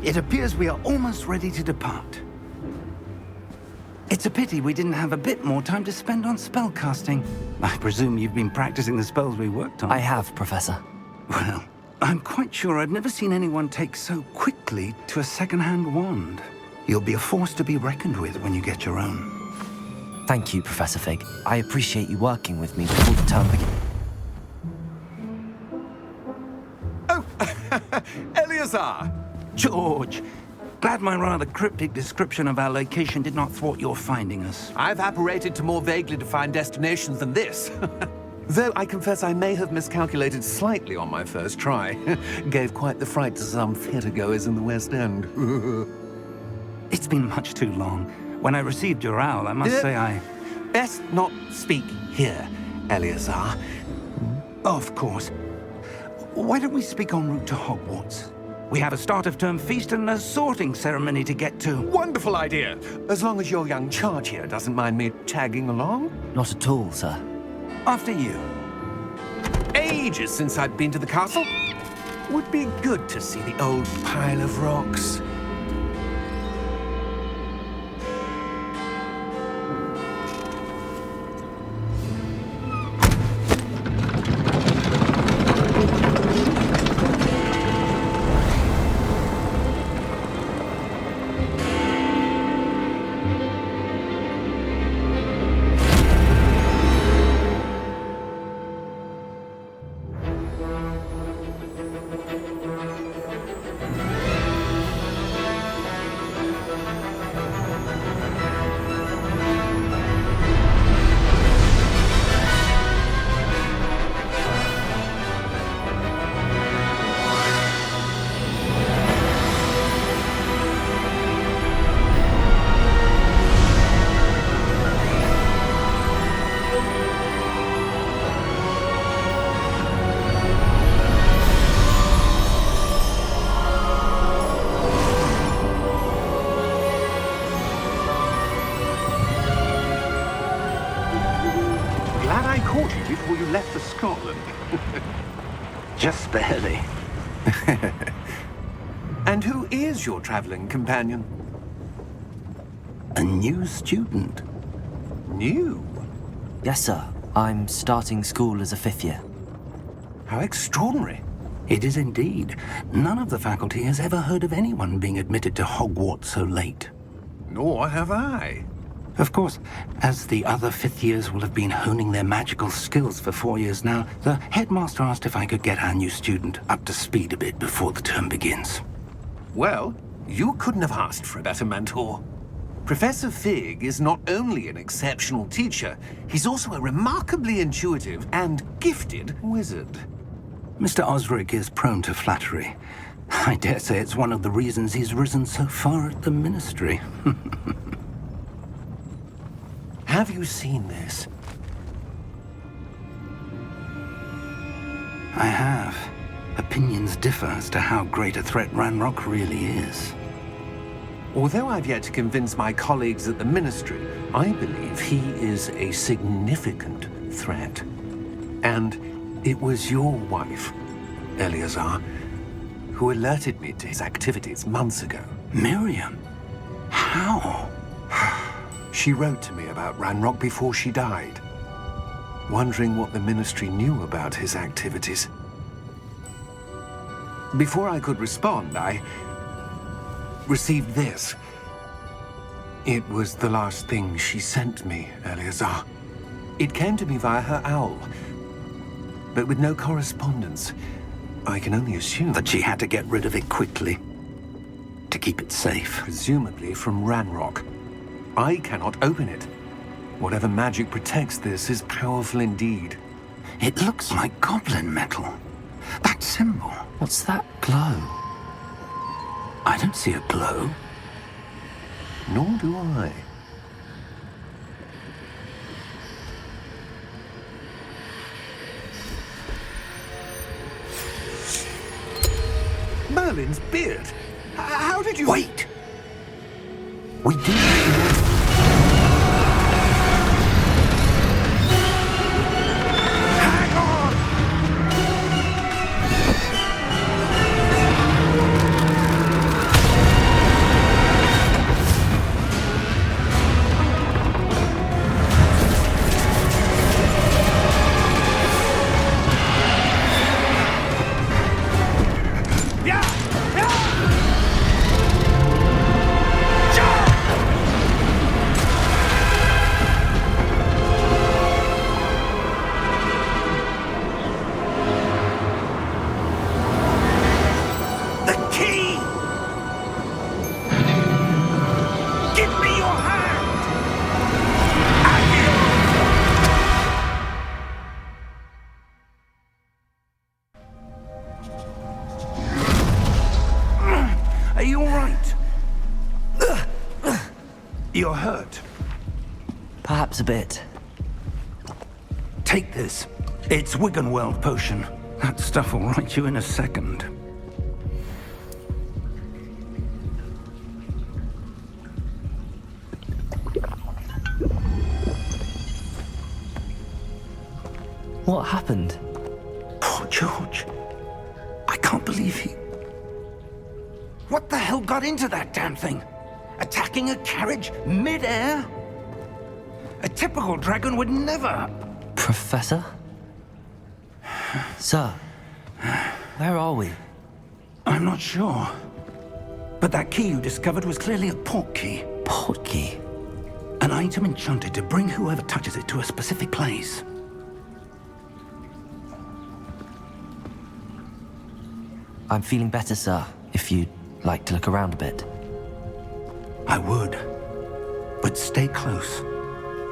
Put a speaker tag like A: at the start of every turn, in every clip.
A: It appears we are almost ready to depart. It's a pity we didn't have a bit more time to spend on spellcasting. I presume you've been practicing the spells we worked on.
B: I have, Professor.
A: Well, I'm quite sure I've never seen anyone take so quickly to a second-hand wand. You'll be a force to be reckoned with when you get your own.
B: Thank you, Professor Fig. I appreciate you working with me before the term begins.
C: Oh, Eleazar!
A: George, glad my rather cryptic description of our location did not thwart your finding us.
C: I've apparated to more vaguely defined destinations than this. Though I confess I may have miscalculated slightly on my first try. Gave quite the fright to some theatregoers in the West End.
A: It's been much too long. When I received your owl, I must say I...
C: Best not speak here, Eleazar.
A: Of course. Why don't we speak en route to Hogwarts? We have a start-of-term feast and a sorting ceremony to get to.
C: Wonderful idea! As long as your young charge here doesn't mind me tagging along.
B: Not at all, sir.
A: After you.
C: Ages since I'd been to the castle. Would be good to see the old pile of rocks. Before you left for Scotland.
A: Just barely.
C: And who is your traveling companion?
A: A new student.
C: New?
B: Yes, sir. I'm starting school as a fifth year.
C: How extraordinary.
A: It is indeed. None of the faculty has ever heard of anyone being admitted to Hogwarts so late.
C: Nor have I.
A: Of course, as the other fifth years will have been honing their magical skills for 4 years now, the headmaster asked if I could get our new student up to speed a bit before the term begins.
C: Well, you couldn't have asked for a better mentor. Professor Fig is not only an exceptional teacher, he's also a remarkably intuitive and gifted wizard.
A: Mr. Osric is prone to flattery. I dare say it's one of the reasons he's risen so far at the ministry.
C: Have you seen this?
A: I have. Opinions differ as to how great a threat Ranrock really is.
C: Although I've yet to convince my colleagues at the Ministry, I believe he is a significant threat. And it was your wife, Eleazar, who alerted me to his activities months ago.
A: Miriam? How?
C: She wrote to me about Ranrock before she died, wondering what the Ministry knew about his activities. Before I could respond, I received this. It was the last thing she sent me, Eleazar. It came to me via her owl, but with no correspondence. I can only assume
A: That she had to get rid of it quickly, to keep it safe.
C: presumably from Ranrock. I cannot open it. Whatever magic protects this is powerful indeed.
A: It looks like goblin metal. That symbol.
B: What's that glow?
A: I don't see a glow.
C: Nor do I. Merlin's beard. How did you...
A: Wait! We do...
C: Hang on! Are you all right? You're hurt.
B: Perhaps a bit.
A: Take this. It's Wiggenweld potion. That stuff will right you in a second.
B: What happened?
A: Poor George. I can't believe he... What the hell got into that damn thing? Attacking a carriage mid-air? A typical dragon would never...
B: Professor? Sir, where are we?
A: I'm not sure. But that key you discovered was clearly a port key.
B: Port key?
A: An item enchanted to bring whoever touches it to a specific place.
B: I'm feeling better, sir, if you'd like to look around a bit.
A: I would. But stay close.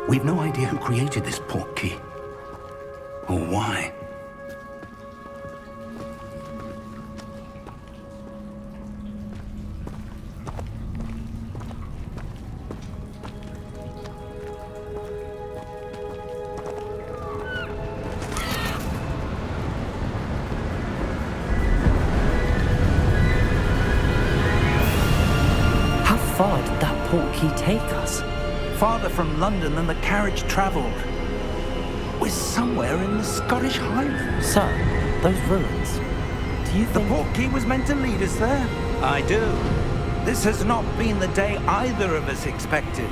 A: We've no idea who created this port key. Or why.
B: How far did that port key take us?
A: Farther from London than the carriage travelled. We're somewhere in the Scottish Highlands.
B: Sir, those ruins. Do you
A: The
B: think...
A: port key was meant to lead us there? I do. This has not been the day either of us expected.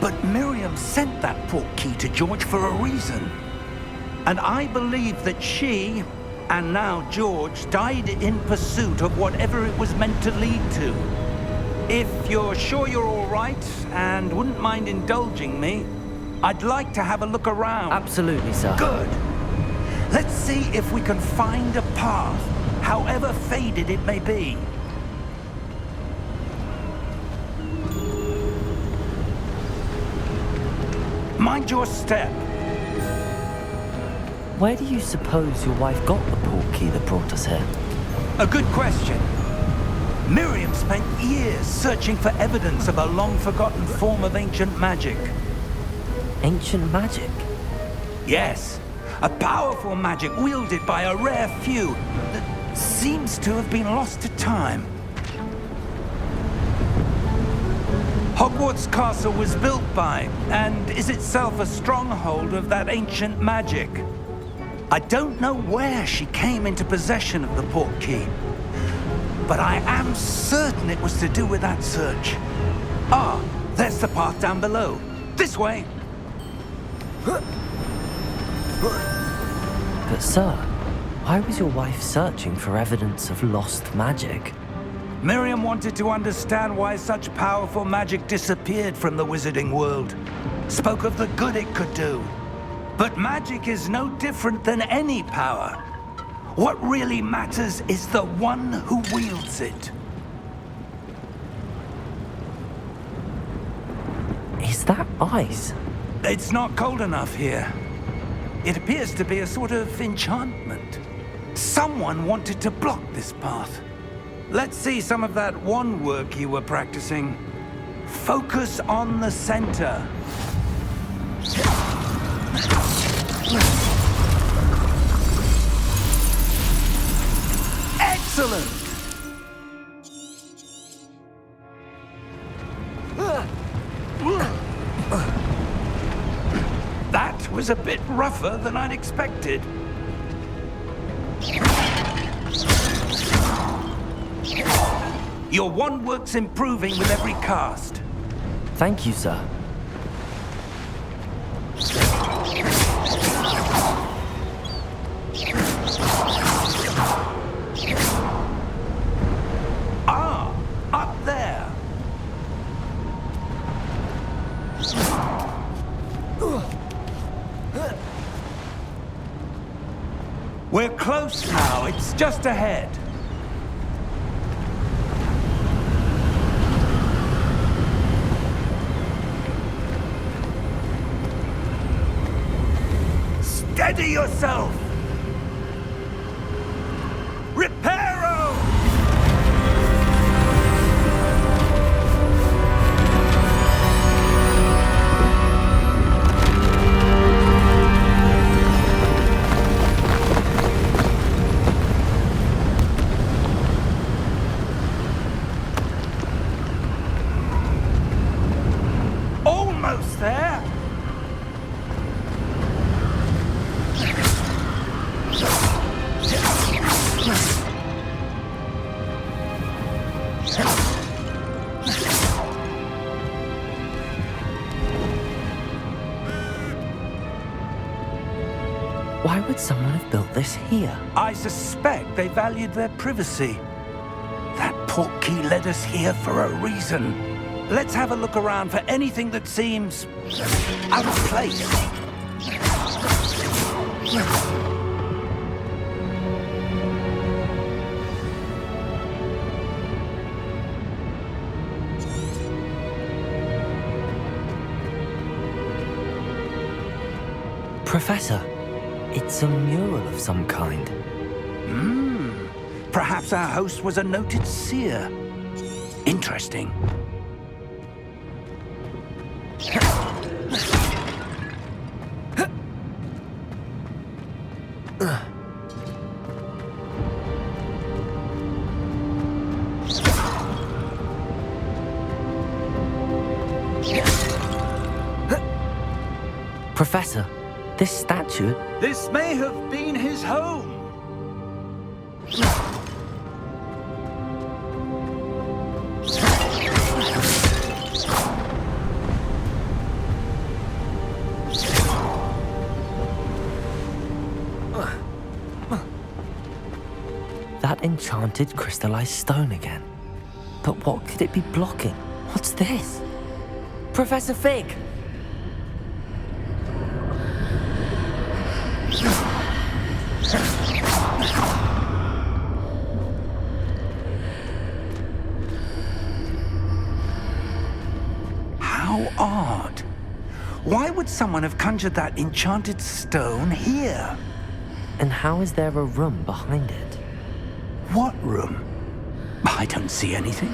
A: But Miriam sent that port key to George for a reason. And I believe that she, and now George, died in pursuit of whatever it was meant to lead to. If you're sure you're all right and wouldn't mind indulging me, I'd like to have a look around.
B: Absolutely, sir.
A: Good. Let's see if we can find a path, however faded it may be. Mind your step.
B: Where do you suppose your wife got the port key that brought us here?
A: A good question. Miriam spent years searching for evidence of a long-forgotten form of ancient magic.
B: Ancient magic?
A: Yes, a powerful magic wielded by a rare few that seems to have been lost to time. Hogwarts Castle was built by, and is itself a stronghold of that ancient magic. I don't know where she came into possession of the port key, but I am certain it was to do with that search. Ah, there's the path down below. This way.
B: But sir, why was your wife searching for evidence of lost magic?
A: Miriam wanted to understand why such powerful magic disappeared from the wizarding world. Spoke of the good it could do. But magic is no different than any power. What really matters is the one who wields it.
B: Is that ice?
A: It's not cold enough here. It appears to be a sort of enchantment. Someone wanted to block this path. Let's see some of that wand work you were practicing. Focus on the center. Excellent! was a bit rougher than I'd expected. Your wand work's improving with every cast.
B: Thank you, sir.
A: Ah, up there. We're close now. It's just ahead. Steady yourself! Reparo! Almost there!
B: Why would someone have built this here?
A: I suspect they valued their privacy. That portkey led us here for a reason. Let's have a look around for anything that seems out of place.
B: Professor, it's a mural of some kind.
A: Perhaps our host was a noted seer. Interesting.
B: Professor, this statue...
A: This may have been his home.
B: That enchanted crystallized stone again. But what could it be blocking? What's this? Professor Fig!
A: How odd. Why would someone have conjured that enchanted stone here?
B: And how is there a room behind it?
A: What room? I don't see anything.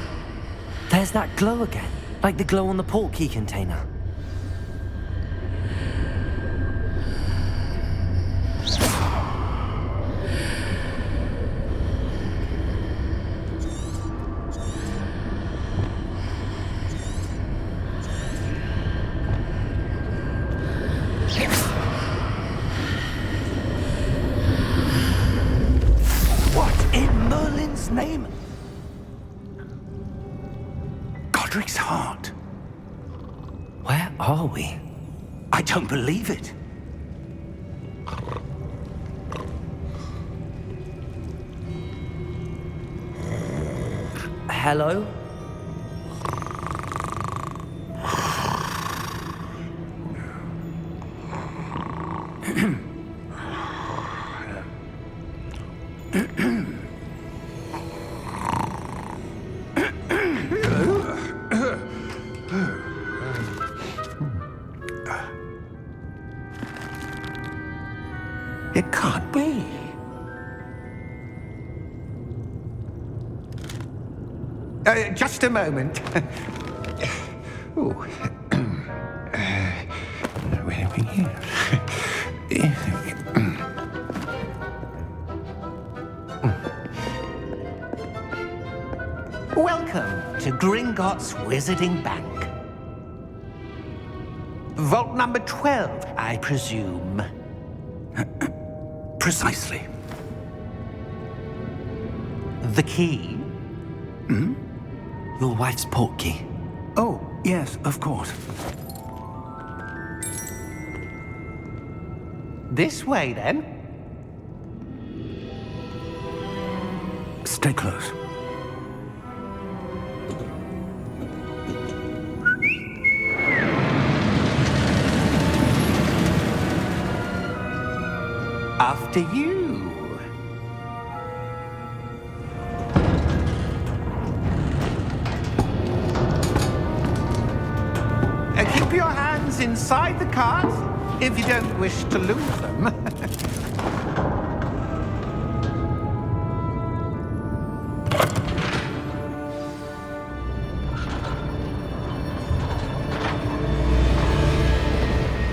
B: There's that glow again, like the glow on the portkey container.
A: What in Merlin's name? Godric's heart.
B: Where are we?
A: I don't believe it.
B: Hello?
C: It can't be. Just a moment. Oh. Where are we here?
D: Welcome to Gringotts Wizarding Bank.
A: Vault number 12, I presume.
C: Precisely.
A: The key?
B: Your wife's portkey.
C: Oh, yes, of course.
A: This way, then.
C: Stay close.
A: After you. Keep your hands inside the cart if you don't wish to lose them.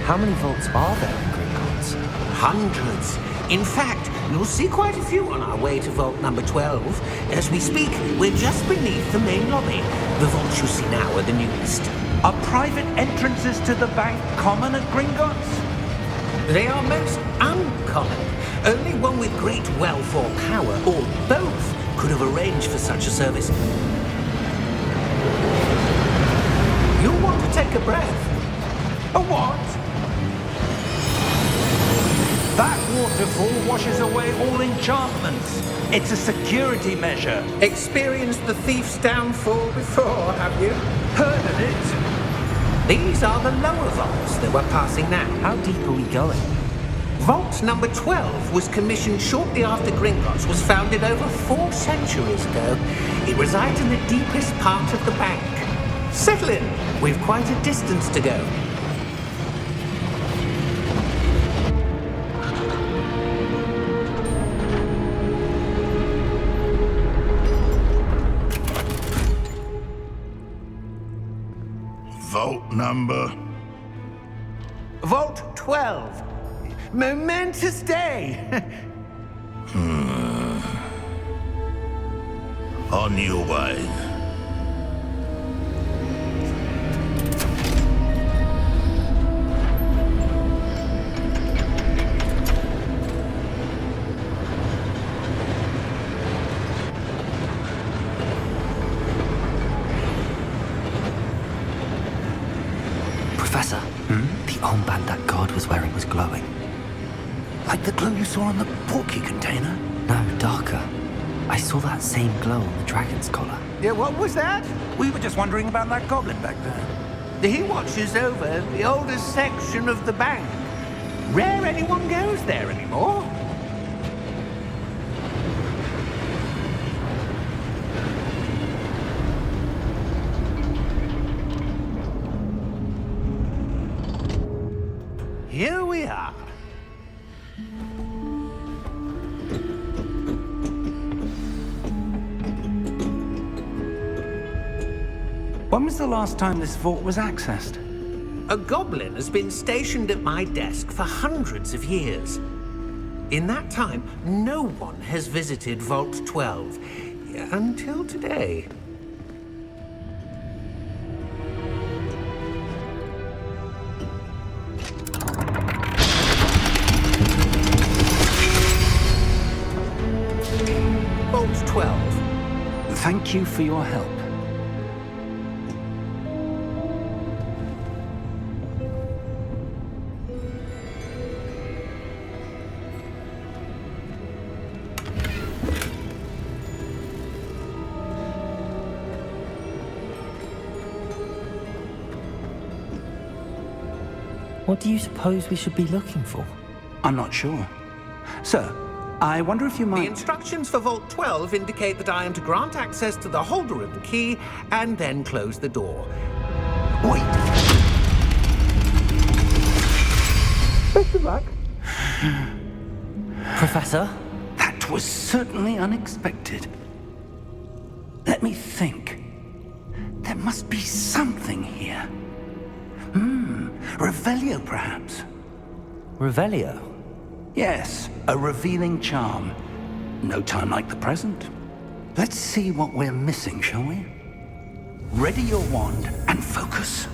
B: How many vaults are there in Gringotts?
D: Hundreds. In fact, you'll see quite a few on our way to vault number 12. As we speak, we're just beneath the main lobby. The vaults you see now are the newest.
A: Are private entrances to the bank common at Gringotts?
D: They are most uncommon. Only one with great wealth or power, or both, could have arranged for such a service. You'll want to take a breath.
A: A what? That waterfall washes away all enchantments. It's a security measure.
D: Experienced the thief's downfall before, have you?
A: Heard of it?
D: These are the lower vaults that we're passing now.
B: How deep are we going?
D: Vault number 12 was commissioned shortly after Gringotts was founded over 4 centuries ago. It resides in the deepest part of the bank. Settle in. We've quite a distance to go.
E: Vault number?
A: Vault 12. Momentous day.
E: On your way.
B: Professor, the armband that guard was wearing was glowing.
A: Like the glow you saw on the portkey container?
B: No, darker. I saw that same glow on the dragon's collar.
A: Yeah, what was that? We were just wondering about that goblin back there.
D: He watches over the oldest section of the bank. Rare anyone goes there anymore.
A: Here we are. When was the last time this vault was accessed?
D: A goblin has been stationed at my desk for hundreds of years. In that time, no one has visited Vault 12 until today. Vault 12.
A: Thank you for your help.
B: What do you suppose we should be looking for?
A: I'm not sure. Sir, I wonder if you
D: The
A: might...
D: instructions for Vault 12 indicate that I am to grant access to the holder of the key and then close the door.
A: Wait!
D: Best of luck.
B: Professor?
A: That was certainly unexpected. Let me think. There must be something here. Revelio, perhaps?
B: Revelio?
A: Yes, a revealing charm. No time like the present. Let's see what we're missing, shall we? Ready your wand and focus.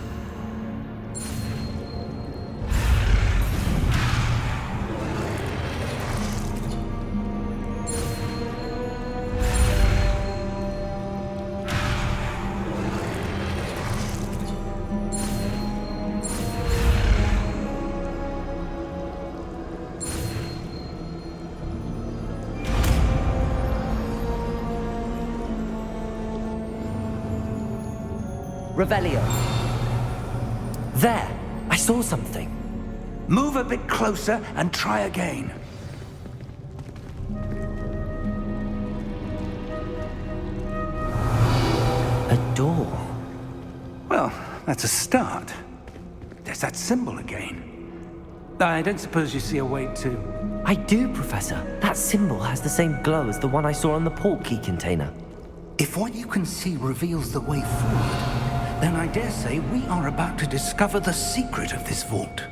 B: Revelio. There, I saw something.
A: Move a bit closer and try again.
B: A door.
A: Well, that's a start. There's that symbol again. I don't suppose you see a way to...
B: I do, Professor. That symbol has the same glow as the one I saw on the portkey container.
A: If what you can see reveals the way forward, then I dare say we are about to discover the secret of this vault.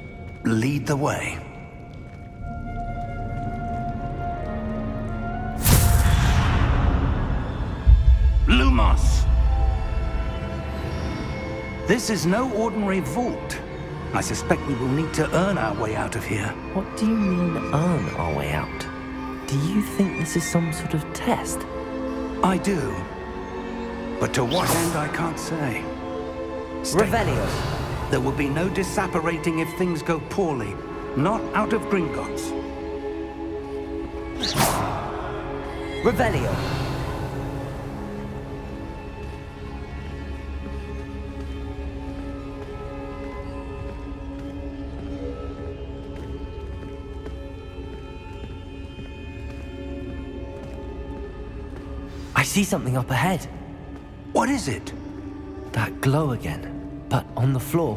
A: Lead the way. Lumos! This is no ordinary vault. I suspect we will need to earn our way out of here.
B: What do you mean, earn our way out? Do you think this is some sort of test?
A: I do. But to what end, I can't say. Stay
B: Revelio.
A: close. There will be no disapparating if things go poorly. Not out of Gringotts.
B: Revelio. I see something up ahead.
A: What is it?
B: That glow again, but on the floor.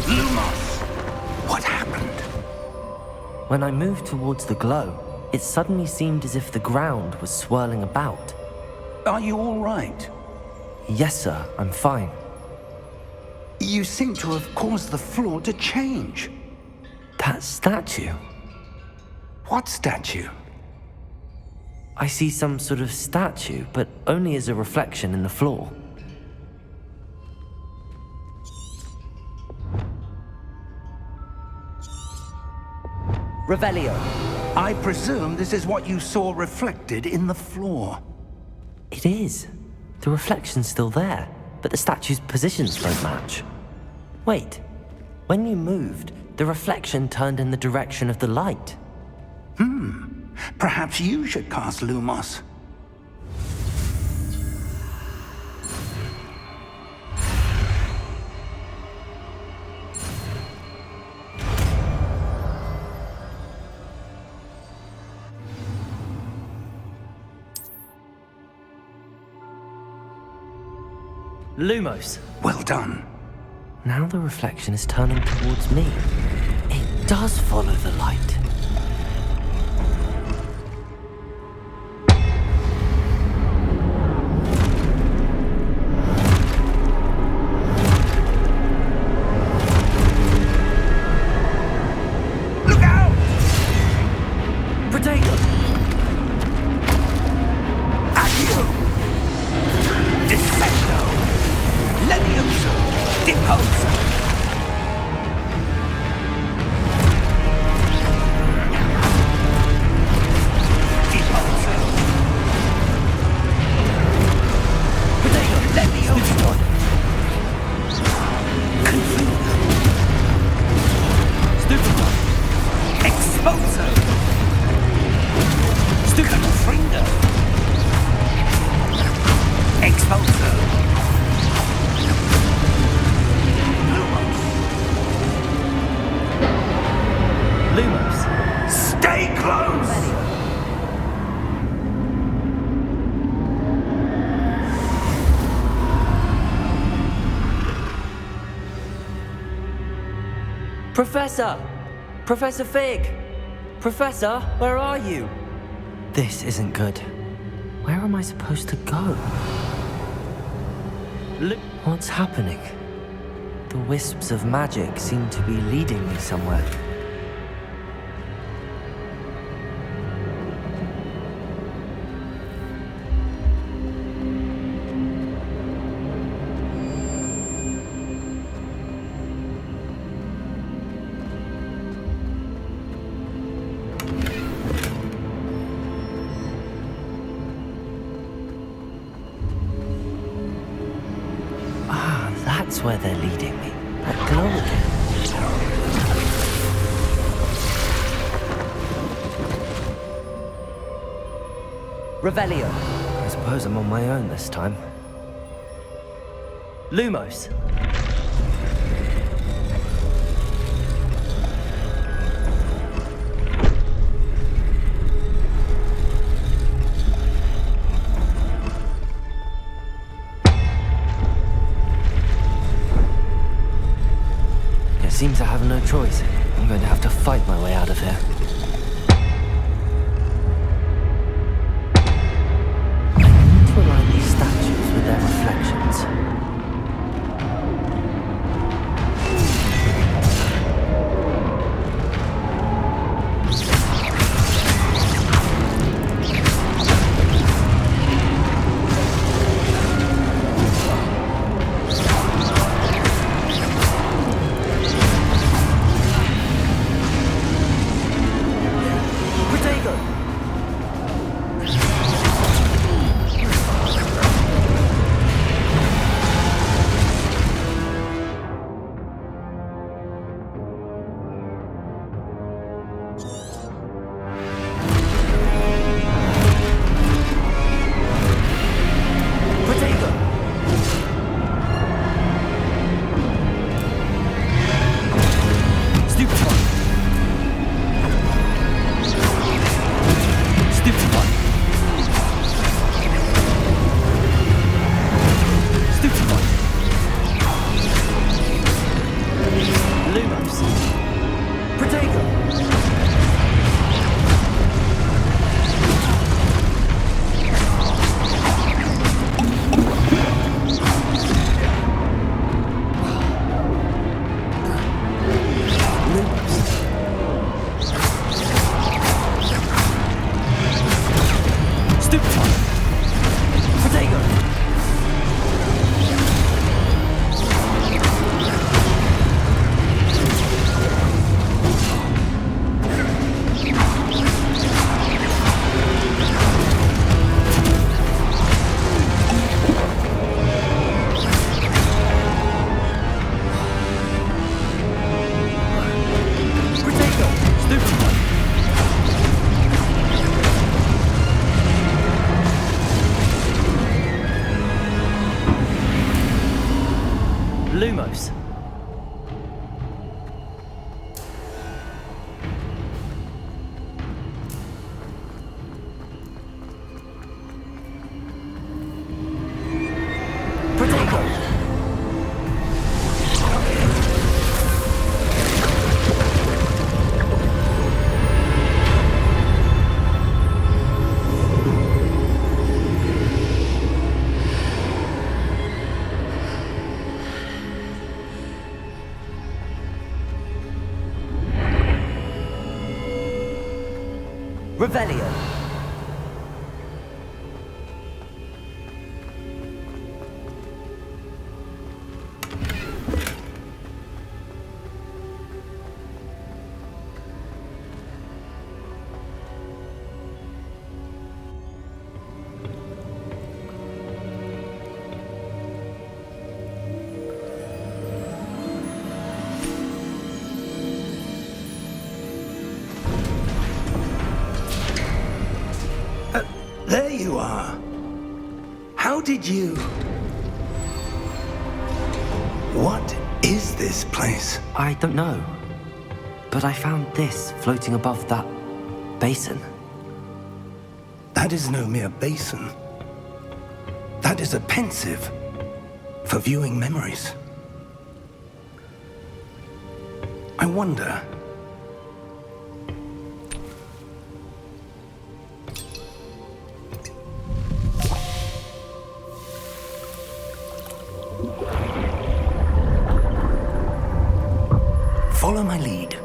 A: Lumos! What happened?
B: When I moved towards the glow, it suddenly seemed as if the ground was swirling about.
A: Are you all right?
B: Yes, sir, I'm fine.
A: You seem to have caused the floor to change.
B: That statue.
A: What statue?
B: I see some sort of statue, but only as a reflection in the floor. Revelio.
A: I presume this is what you saw reflected in the floor.
B: It is. The reflection's still there, but the statue's positions don't match. Wait. When you moved, the reflection turned in the direction of the light.
A: Perhaps you should cast Lumos.
B: Lumos.
A: Well done.
B: Now the reflection is turning towards me. It does follow the light.
A: Look out!
B: Potato!
A: Accio! Descendo! Levioso! Deposo! Deposo! Potato! Levioso! Confuso!
B: Stupido!
A: Exposo! Stupido Frindo! Exposo!
B: Lumos.
A: Stay close!
B: Professor! Professor Fig! Professor, where are you? This isn't good. Where am I supposed to go? What's happening? The wisps of magic seem to be leading me somewhere. That's where they're leading me. That glow again. Revelio. I suppose I'm on my own this time. Lumos. It seems I have no choice. I'm going to have to fight my way out of here. To align these statues with their reflections. Lumos. Revelio.
A: There you are. How did you... What is this place?
B: I don't know. But I found this floating above that basin.
A: That is no mere basin. That is a pensive for viewing memories. I wonder... Follow my lead.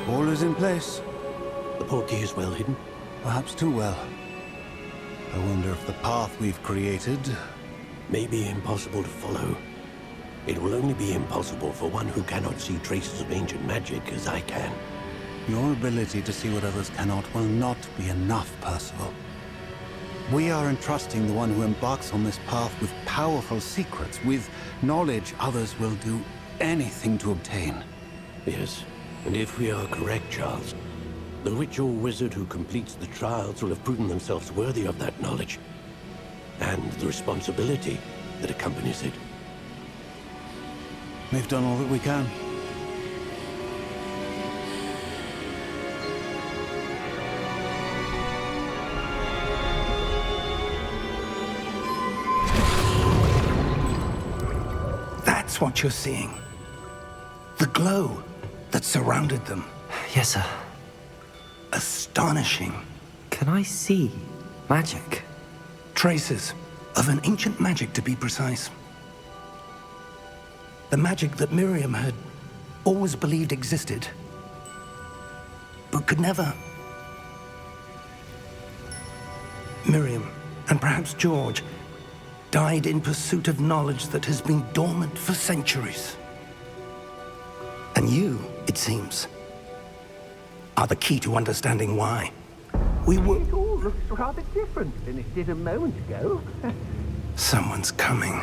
F: All is in place.
D: The portkey is well hidden.
F: Perhaps too well. I wonder if the path we've created
G: may be impossible to follow. It will only be impossible for one who cannot see traces of ancient magic as I can.
F: Your ability to see what others cannot will not be enough, Percival. We are entrusting the one who embarks on this path with powerful secrets, with knowledge others will do anything to obtain.
G: Yes, and if we are correct, Charles, the witch or wizard who completes the trials will have proven themselves worthy of that knowledge, and the responsibility that accompanies it.
F: We've done all that we can.
A: That's what you're seeing. The glow that surrounded them.
B: Yes, sir.
A: Astonishing.
B: Can I see magic?
A: Traces of an ancient magic, to be precise. The magic that Miriam had always believed existed, but could never. Miriam, and perhaps George, died in pursuit of knowledge that has been dormant for centuries. And you, it seems, are the key to understanding why. We were...
D: It all looks rather different than it did a moment ago.
A: Someone's coming.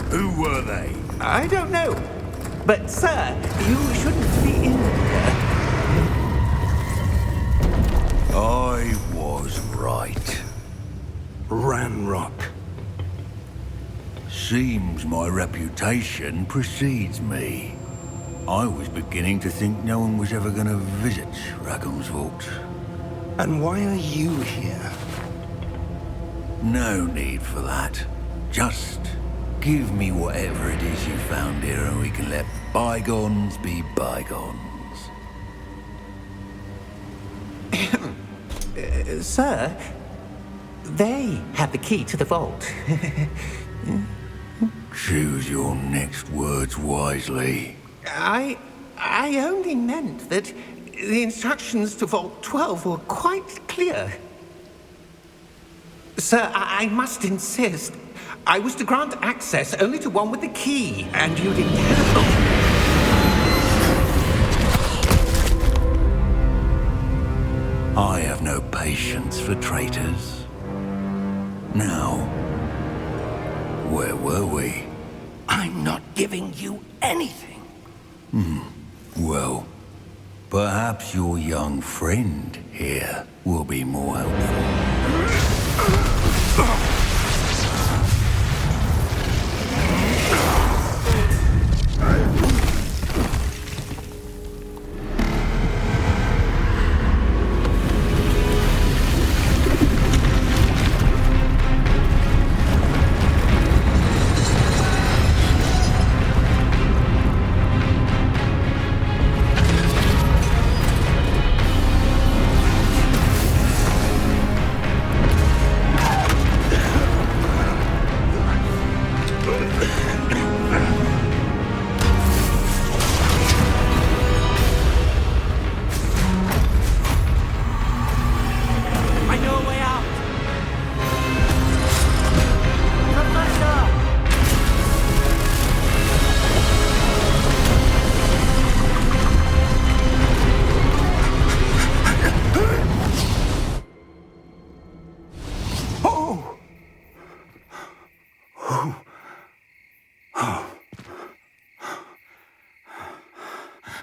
E: Who were they?
D: I don't know. But, sir, you shouldn't be in here.
E: I was right.
A: Ranrock.
E: Seems my reputation precedes me. I was beginning to think no one was ever going to visit Rackham's Vault.
A: And why are you here?
E: No need for that. Just give me whatever it is you found here and we can let bygones be bygones.
D: Sir, they have the key to the vault.
E: Choose your next words wisely.
D: I only meant that the instructions to Vault 12 were quite clear. Sir, I must insist. I was to grant access only to one with the key, and you didn't have...
E: I have no patience for traitors. Now, where were we?
A: I'm not giving you anything.
E: Well, perhaps your young friend here will be more helpful.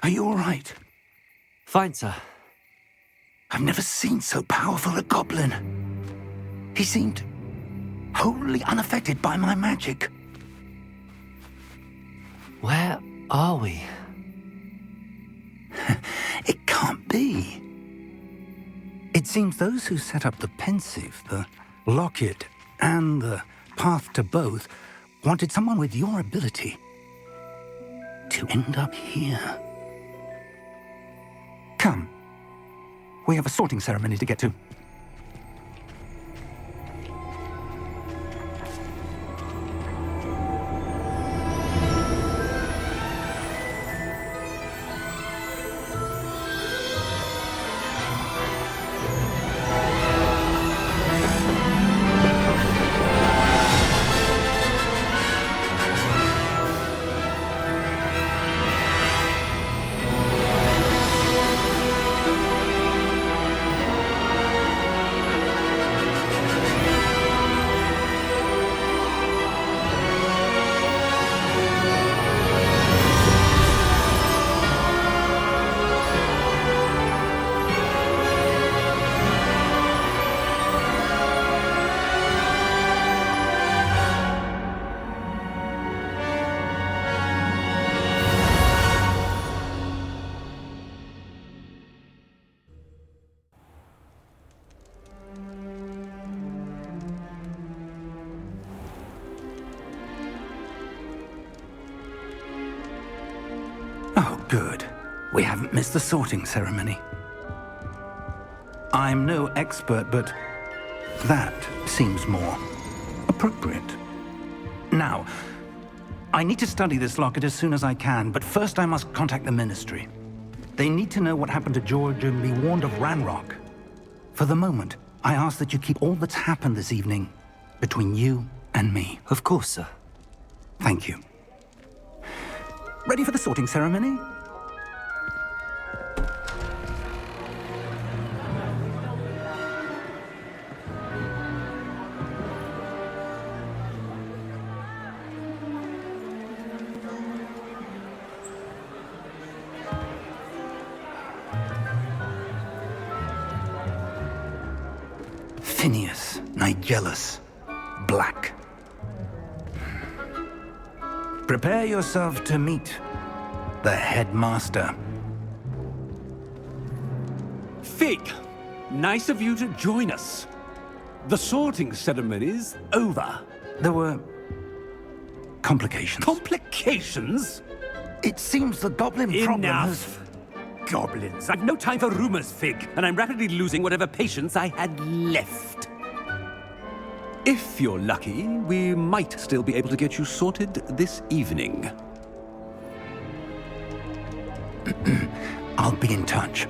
A: Are you all right?
B: Fine, sir.
A: I've never seen so powerful a goblin. He seemed wholly unaffected by my magic.
B: Where are we?
A: It can't be. It seems those who set up the pensive, the locket, and the path to both wanted someone with your ability to end up here. Come. We have a sorting ceremony to get to. We haven't missed the sorting ceremony. I'm no expert, but that seems more appropriate. Now, I need to study this locket as soon as I can, but first I must contact the Ministry. They need to know what happened to George and be warned of Ranrock. For the moment, I ask that you keep all that's happened this evening between you and me.
B: Of course, sir.
A: Thank you. Ready for the sorting ceremony? Phineas, Nigellus, Black. Prepare yourself to meet the headmaster.
H: Fig, nice of you to join us. The sorting ceremony's over.
A: There were complications.
H: Complications?
A: It seems the goblin problem has...
H: Enough! Goblins. I've no time for rumors, Fig, and I'm rapidly losing whatever patience I had left. If you're lucky, we might still be able to get you sorted this evening.
A: I'll be in touch.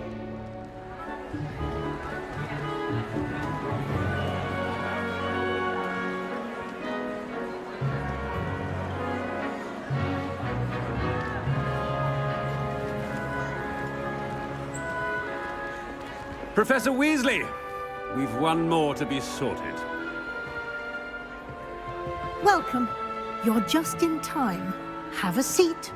H: Professor Weasley, we've one more to be sorted.
I: Welcome. You're just in time. Have a seat.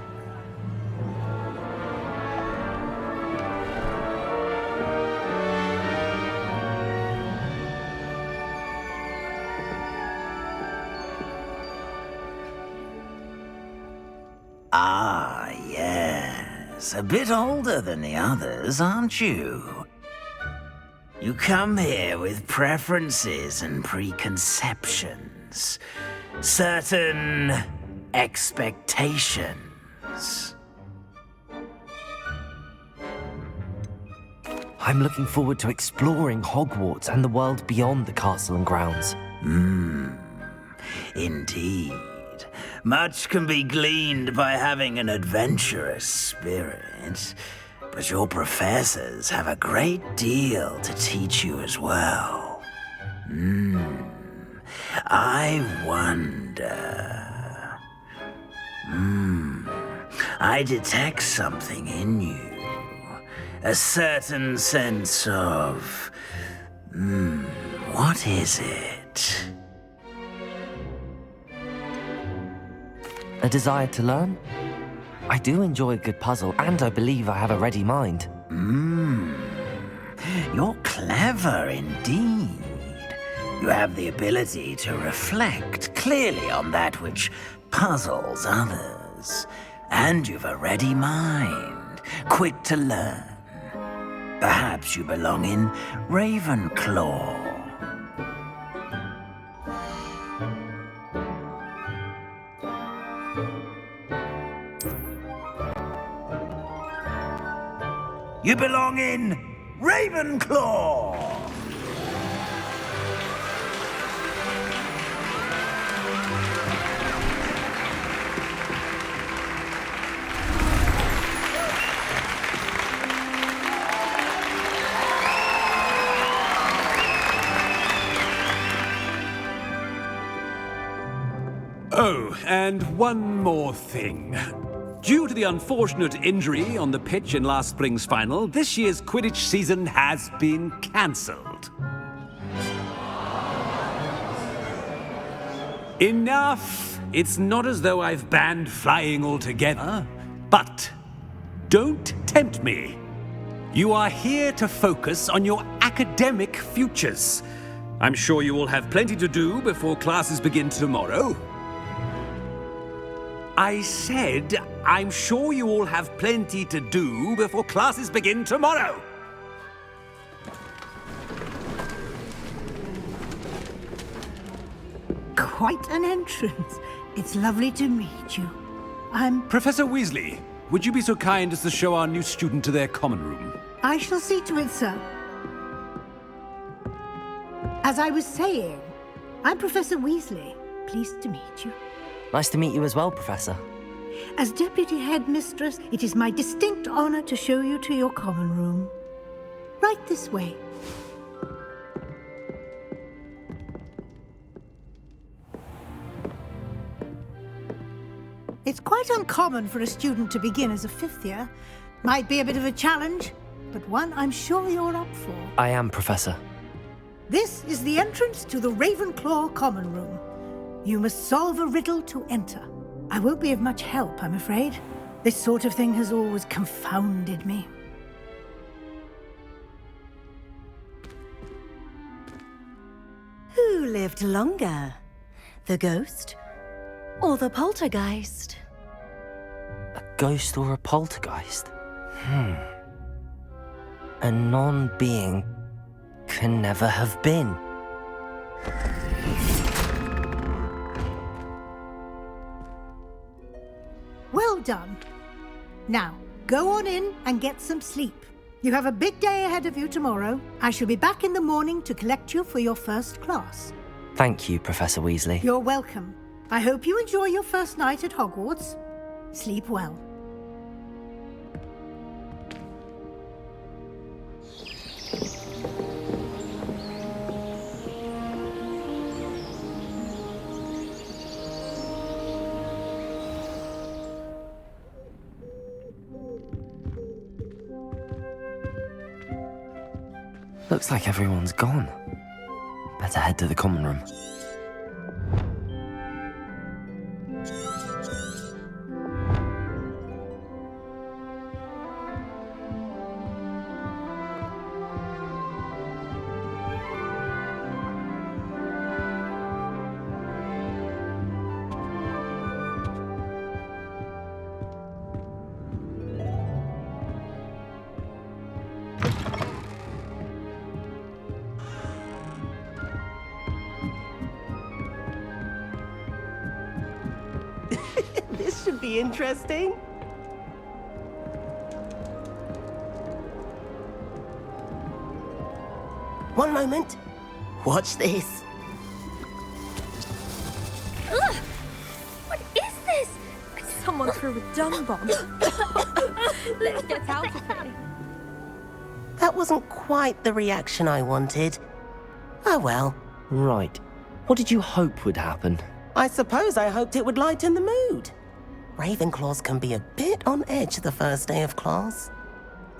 J: Ah, yes. A bit older than the others, aren't you? You come here with preferences and preconceptions. Certain expectations.
B: I'm looking forward to exploring Hogwarts and the world beyond the castle and grounds.
J: Indeed. Much can be gleaned by having an adventurous spirit, but your professors have a great deal to teach you as well. I wonder... I detect something in you. A certain sense of... what is it?
B: A desire to learn? I do enjoy a good puzzle, and I believe I have a ready mind.
J: You're clever indeed. You have the ability to reflect clearly on that which puzzles others. And you've a ready mind, quick to learn. Perhaps you belong in Ravenclaw. You belong in Ravenclaw!
H: Oh, and one more thing. Due to the unfortunate injury on the pitch in last spring's final, this year's Quidditch season has been cancelled. Enough! It's not as though I've banned flying altogether, but don't tempt me. You are here to focus on your academic futures. I'm sure you will have plenty to do before classes begin tomorrow. I said, I'm sure you all have plenty to do before classes begin tomorrow.
I: Quite an entrance. It's lovely to meet you. I'm...
H: Professor Weasley, would you be so kind as to show our new student to their common room?
I: I shall see to it, sir. As I was saying, I'm Professor Weasley. Pleased to meet you.
B: Nice to meet you as well, Professor.
I: As Deputy Headmistress, it is my distinct honor to show you to your common room. Right this way. It's quite uncommon for a student to begin as a fifth year. Might be a bit of a challenge, but one I'm sure you're up for.
B: I am, Professor.
I: This is the entrance to the Ravenclaw Common Room. You must solve a riddle to enter. I won't be of much help, I'm afraid. This sort of thing has always confounded me.
K: Who lived longer? The ghost or the poltergeist?
B: A ghost or a poltergeist? A non-being can never have been.
I: Well done. Now, go on in and get some sleep. You have a big day ahead of you tomorrow. I shall be back in the morning to collect you for your first class.
B: Thank you, Professor Weasley.
I: You're welcome. I hope you enjoy your first night at Hogwarts. Sleep well.
B: Looks like everyone's gone. Better head to the common room.
L: This should be interesting. One moment. Watch this.
K: Ugh! What is this? Someone threw a dung bomb. Let's get out of here.
L: That wasn't quite the reaction I wanted. Oh well.
B: Right. What did you hope would happen?
L: I suppose I hoped it would lighten the mood. Ravenclaws can be a bit on edge the first day of class.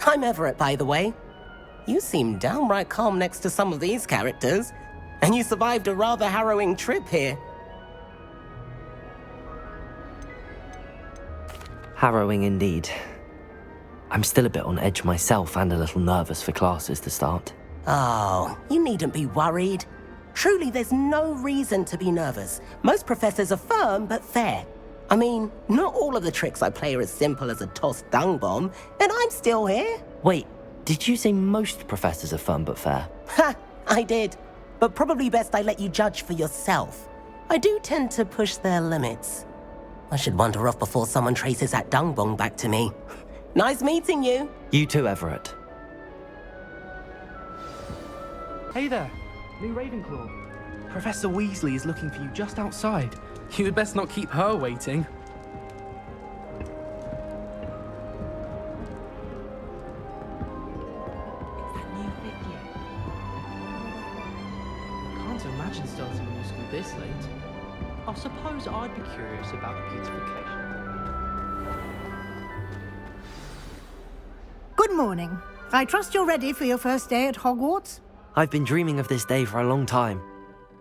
L: I'm Everett, by the way. You seem downright calm next to some of these characters, and you survived a rather harrowing trip here.
B: Harrowing indeed. I'm still a bit on edge myself and a little nervous for classes to start.
L: Oh, you needn't be worried. Truly, there's no reason to be nervous. Most professors are firm but fair. I mean, not all of the tricks I play are as simple as a tossed dung bomb, and I'm still here.
B: Wait, did you say most professors are firm but fair?
L: Ha, I did. But probably best I let you judge for yourself. I do tend to push their limits. I should wander off before someone traces that dung bomb back to me. Nice meeting you.
B: You too, Everett.
M: Hey there, new Ravenclaw. Professor Weasley is looking for you just outside. You had best not keep her waiting. Can't imagine starting a new school this late. I suppose I'd be curious about beautification.
I: Good morning. I trust you're ready for your first day at Hogwarts?
B: I've been dreaming of this day for a long time.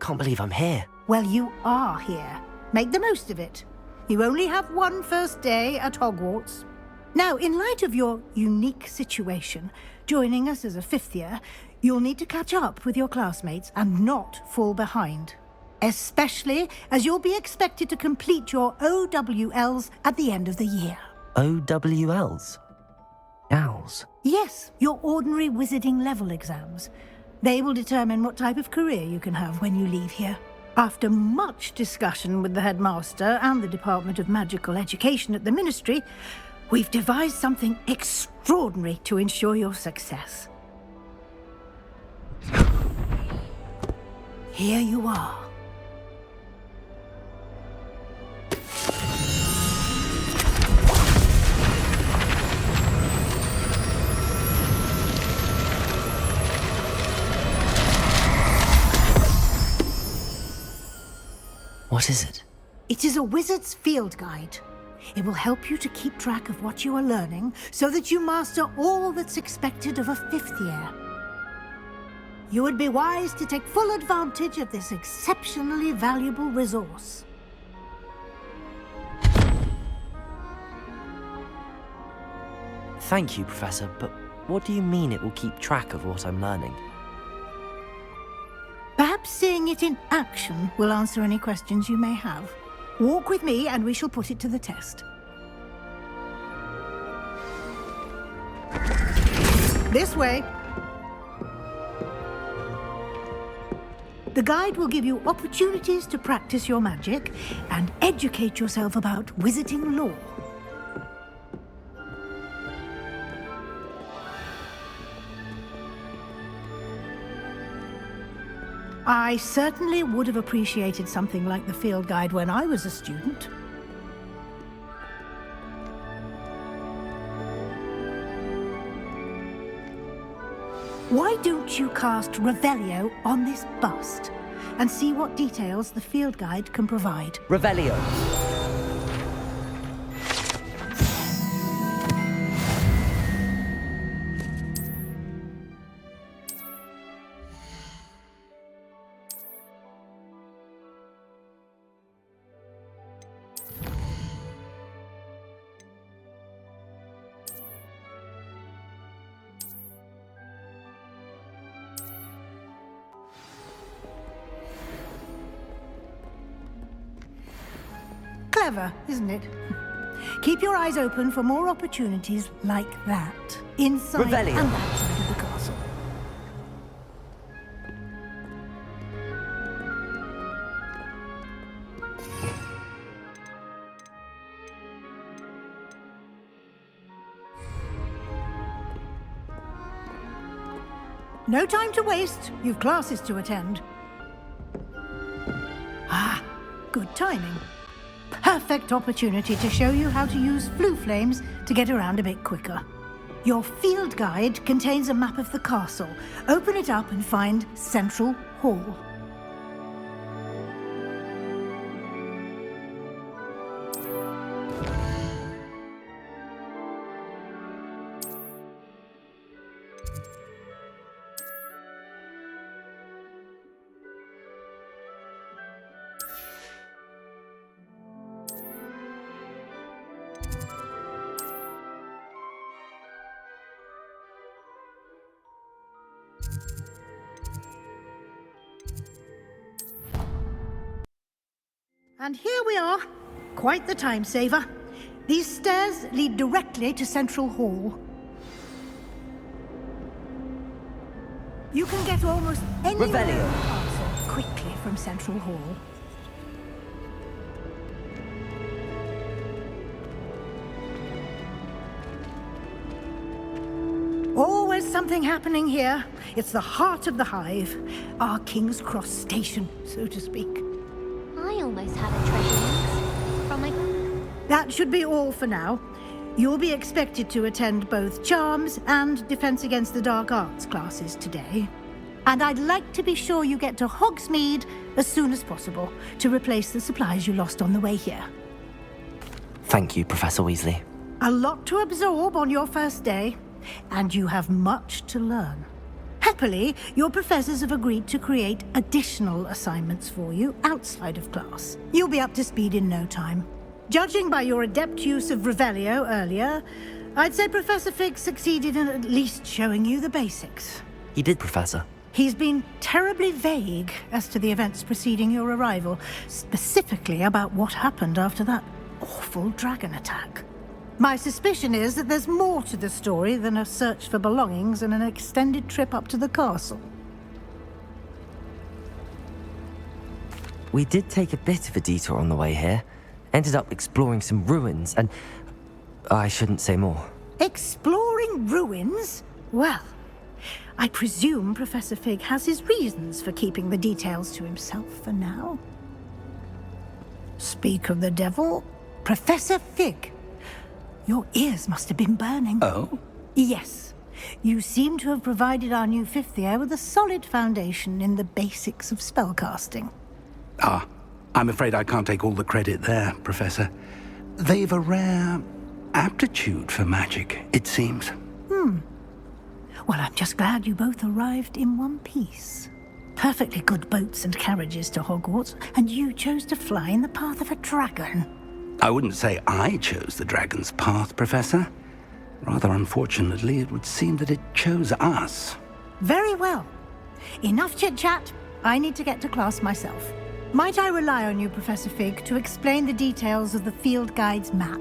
B: Can't believe I'm here.
I: Well, you are here. Make the most of it. You only have one first day at Hogwarts. Now, in light of your unique situation, joining us as a fifth year, you'll need to catch up with your classmates and not fall behind. Especially as you'll be expected to complete your OWLs at the end of the year.
B: OWLs? Owls?
I: Yes, your ordinary wizarding level exams. They will determine what type of career you can have when you leave here. After much discussion with the headmaster and the Department of Magical Education at the Ministry, We've devised something extraordinary to ensure your success. Here you are.
B: What is it?
I: It is a wizard's field guide. It will help you to keep track of what you are learning so that you master all that's expected of a 5th year. You would be wise to take full advantage of this exceptionally valuable resource.
B: Thank you, Professor, but what do you mean it will keep track of what I'm learning?
I: Perhaps seeing it in action will answer any questions you may have. Walk with me and we shall put it to the test. This way. The guide will give you opportunities to practice your magic and educate yourself about wizarding lore. I certainly would have appreciated something like the field guide when I was a student. Why don't you cast Revelio on this bust and see what details the field guide can provide?
B: Revelio.
I: Clever, isn't it? Keep your eyes open for more opportunities like that, inside
B: Revelio.
I: and outside of the castle. No time to waste. You've classes to attend. Ah, good timing. Perfect opportunity to show you how to use flue flames to get around a bit quicker. Your field guide contains a map of the castle. Open it up and find Central Hall. And here we are. Quite the time saver. These stairs lead directly to Central Hall. You can get almost anywhere in the castle quickly from Central Hall. Always something happening here. It's the heart of the hive. Our King's Cross station, so to speak.
K: I almost had a treasure mix from my...
I: That should be all for now. You'll be expected to attend both Charms and Defense Against the Dark Arts classes today. And I'd like to be sure you get to Hogsmeade as soon as possible to replace the supplies you lost on the way here.
B: Thank you, Professor Weasley.
I: A lot to absorb on your first day, and you have much to learn. Happily, your professors have agreed to create additional assignments for you outside of class. You'll be up to speed in no time. Judging by your adept use of Revelio earlier, I'd say Professor Fig succeeded in at least showing you the basics.
B: He did, Professor.
I: He's been terribly vague as to the events preceding your arrival, specifically about what happened after that awful dragon attack. My suspicion is that there's more to the story than a search for belongings and an extended trip up to the castle.
B: We did take a bit of a detour on the way here. Ended up exploring some ruins and... I shouldn't say more.
I: Exploring ruins? Well, I presume Professor Fig has his reasons for keeping the details to himself for now. Speak of the devil, Professor Fig. Your ears must have been burning.
A: Oh?
I: Yes. You seem to have provided our new fifth year with a solid foundation in the basics of spellcasting.
A: Ah, I'm afraid I can't take all the credit there, Professor. They've a rare aptitude for magic, it seems.
I: Well, I'm just glad you both arrived in one piece. Perfectly good boats and carriages to Hogwarts, and you chose to fly in the path of a dragon.
A: I wouldn't say I chose the dragon's path, Professor. Rather unfortunately, it would seem that it chose us.
I: Very well. Enough chit-chat. I need to get to class myself. Might I rely on you, Professor Fig, to explain the details of the field guide's map?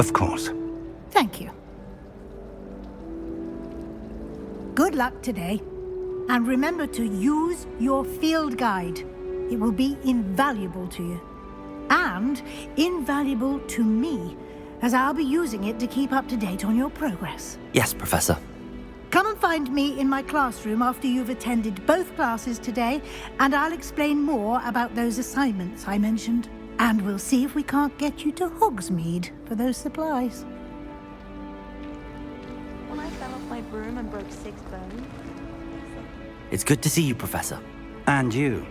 A: Of course.
I: Thank you. Good luck today. And remember to use your field guide. It will be invaluable to you. And invaluable to me, as I'll be using it to keep up to date on your progress.
B: Yes, Professor.
I: Come and find me in my classroom after you've attended both classes today, and I'll explain more about those assignments I mentioned. And we'll see if we can't get you to Hogsmeade for those supplies.
K: When I fell off my broom and broke 6 bones.
B: It's good to see you, Professor.
A: And you.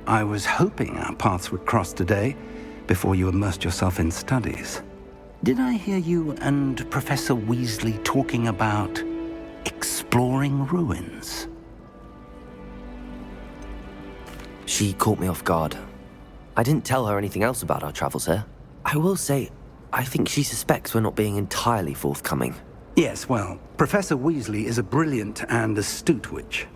A: I was hoping our paths would cross today, before you immersed yourself in studies. Did I hear you and Professor Weasley talking about exploring ruins?
B: She caught me off guard. I didn't tell her anything else about our travels here. I will say, I think she suspects we're not being entirely forthcoming.
A: Yes, well, Professor Weasley is a brilliant and astute witch.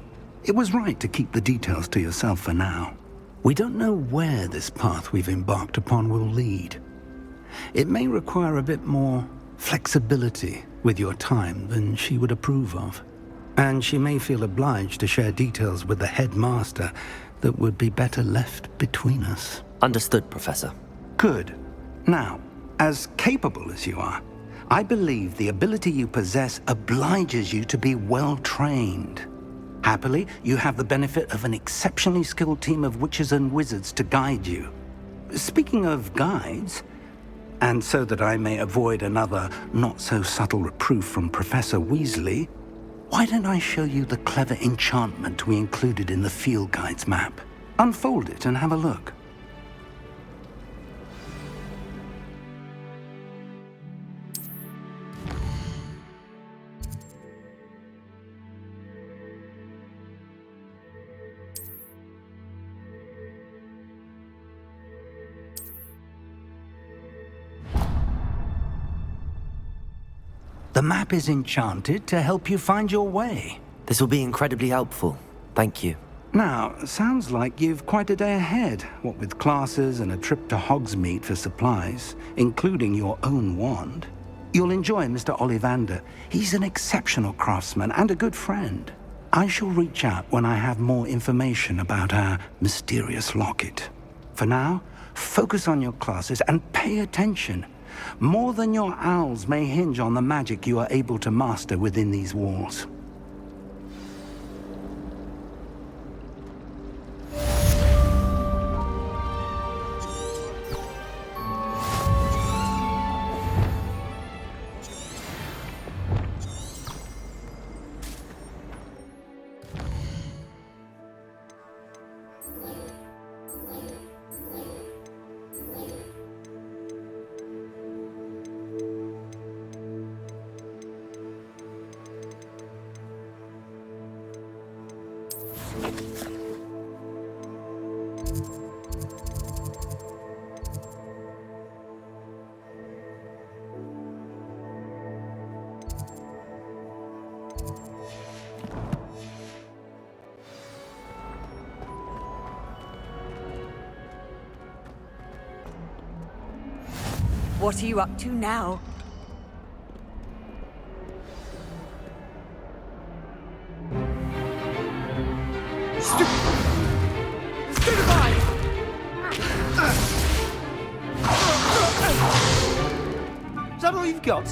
A: It was right to keep the details to yourself for now. We don't know where this path we've embarked upon will lead. It may require a bit more flexibility with your time than she would approve of. And she may feel obliged to share details with the headmaster that would be better left between us.
B: Understood, Professor.
A: Good. Now, as capable as you are, I believe the ability you possess obliges you to be well-trained. Happily, you have the benefit of an exceptionally skilled team of witches and wizards to guide you. Speaking of guides, and so that I may avoid another not-so-subtle reproof from Professor Weasley, why don't I show you the clever enchantment we included in the field guide's map? Unfold it and have a look. The map is enchanted to help you find your way.
B: This will be incredibly helpful. Thank you.
A: Now, sounds like you've quite a day ahead, what with classes and a trip to Hogsmeade for supplies, including your own wand. You'll enjoy Mr. Ollivander. He's an exceptional craftsman and a good friend. I shall reach out when I have more information about our mysterious locket. For now, focus on your classes and pay attention. More than your owls may hinge on the magic you are able to master within these walls.
N: What are you up to now?
O: that all you've got?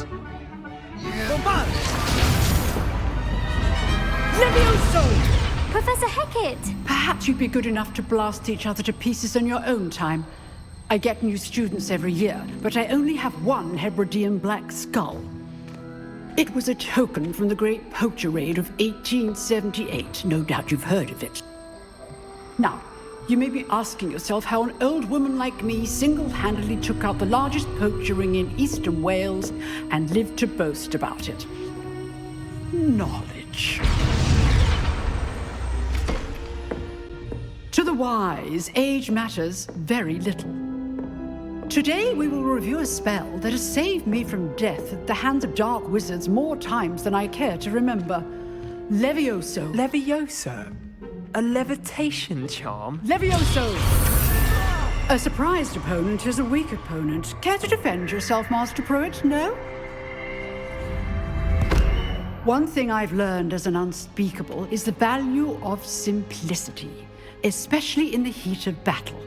P: Levioso!
K: Professor Hecat!
P: Perhaps you'd be good enough to blast each other to pieces on your own time. I get new students every year, but I only have one Hebridean black skull. It was a token from the Great Poacher Raid of 1878. No doubt you've heard of it. Now, you may be asking yourself how an old woman like me single-handedly took out the largest poacher ring in eastern Wales and lived to boast about it. Knowledge. To the wise, age matters very little. Today we will review a spell that has saved me from death at the hands of dark wizards more times than I care to remember. Levioso.
O: Levioso? A levitation charm?
P: Levioso! A surprised opponent is a weak opponent. Care to defend yourself, Master Pruitt? No? One thing I've learned as an unspeakable is the value of simplicity, especially in the heat of battle.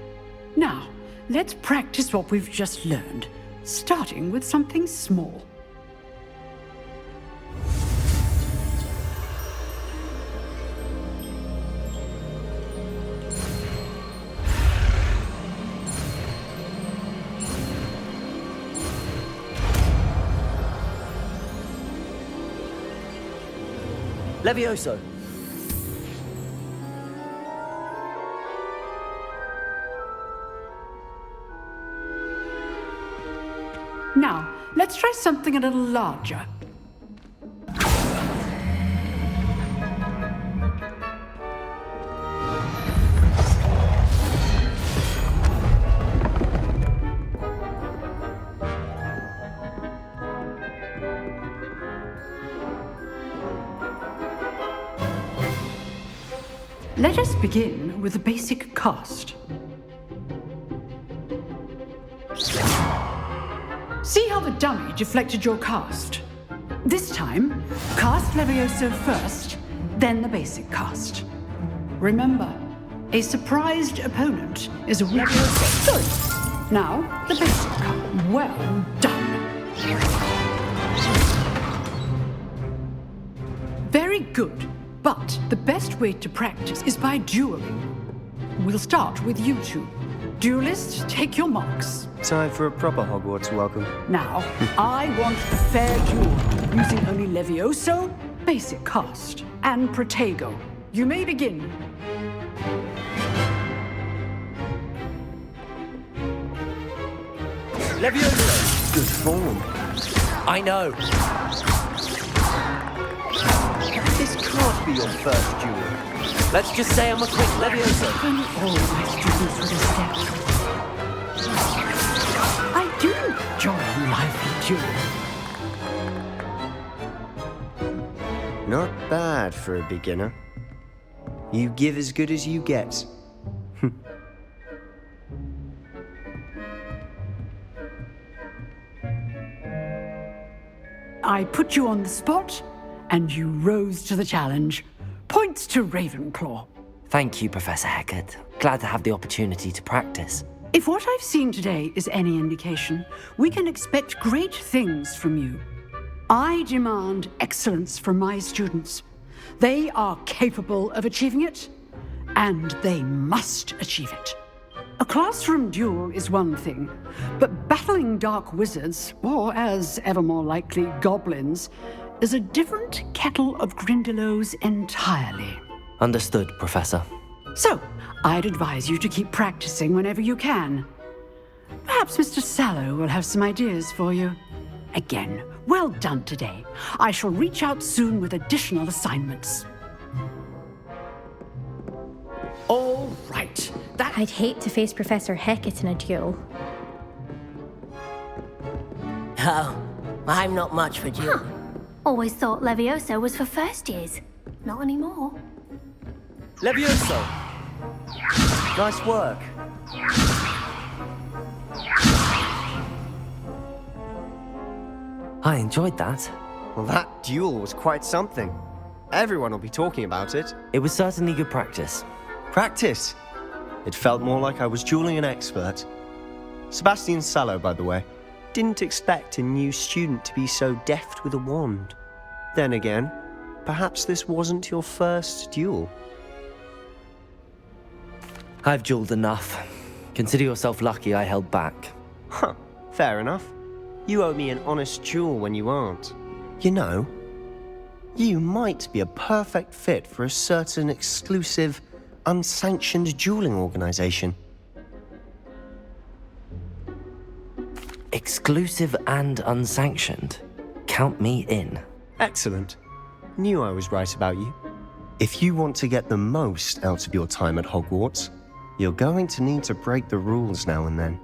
P: Now, let's practice what we've just learned, starting with something small.
O: Levioso.
P: Now, let's try something a little larger. Let us begin with a basic cast. See how the dummy deflected your cast? This time, cast Levioso first, then the basic cast. Remember, a surprised opponent is a weak Levioso. Good. Now, the basic cast. Well done. Very good. But the best way to practice is by dueling. We'll start with you two. Duelists, take your marks.
O: Time for a proper Hogwarts welcome.
P: Now, I want a fair duel, using only Levioso, basic cast, and Protego. You may begin.
O: Levioso!
B: Good form. I know.
O: This can't be your first duel.
B: Let's just say I'm a quick Levioso.
P: Only all my students would accept. I do enjoy lively dueling.
O: Not bad for a beginner. You give as good as you get.
P: I put you on the spot, and you rose to the challenge. Points to Ravenclaw.
B: Thank you, Professor Hecat. Glad to have the opportunity to practice.
P: If what I've seen today is any indication, we can expect great things from you. I demand excellence from my students. They are capable of achieving it, and they must achieve it. A classroom duel is one thing, but battling dark wizards, or as ever more likely, goblins, is a different kettle of Grindylows entirely.
B: Understood, Professor.
P: So, I'd advise you to keep practicing whenever you can. Perhaps Mr. Sallow will have some ideas for you. Again, well done today. I shall reach out soon with additional assignments. All right.
K: I'd hate to face Professor Hecat in a duel.
L: Oh, I'm not much for dueling.
K: Always thought Levioso was for first years. Not anymore.
O: Levioso! Nice work.
B: I enjoyed that.
O: Well, that duel was quite something. Everyone will be talking about it.
B: It was certainly good practice.
O: Practice? It felt more like I was dueling an expert. Sebastian Sallow, by the way. didn't expect a new student to be so deft with a wand. Then again, perhaps this wasn't your first duel.
B: I've dueled enough. Consider yourself lucky I held back.
O: Huh, fair enough. You owe me an honest duel when you aren't. You know, you might be a perfect fit for a certain exclusive, unsanctioned dueling organization.
B: Exclusive and unsanctioned. Count me in.
O: Excellent. Knew I was right about you. If you want to get the most out of your time at Hogwarts, you're going to need to break the rules now and then.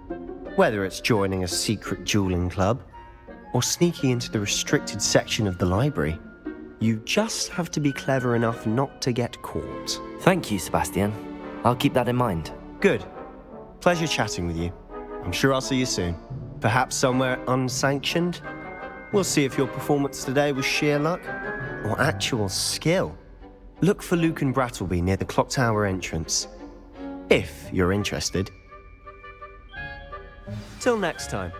O: Whether it's joining a secret dueling club, or sneaking into the restricted section of the library, you just have to be clever enough not to get caught.
B: Thank you, Sebastian. I'll keep that in mind.
O: Good. Pleasure chatting with you. I'm sure I'll see you soon. Perhaps somewhere unsanctioned? We'll see if your performance today was sheer luck or actual skill. Look for Luke and Brattleby near the clock tower entrance, if you're interested. Till next time.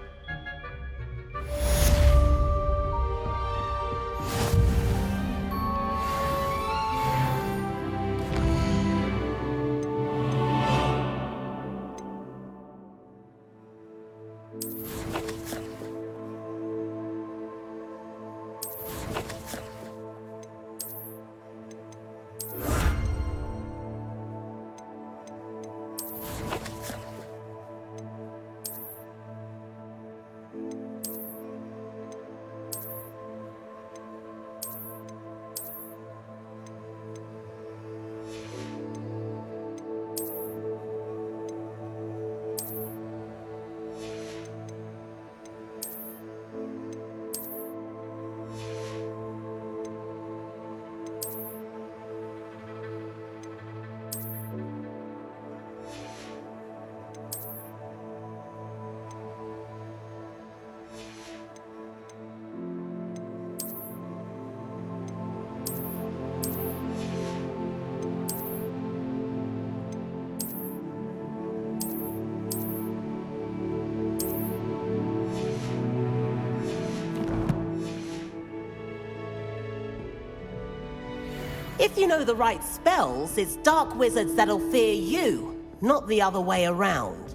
L: If you know the right spells, it's dark wizards that'll fear you, not the other way around.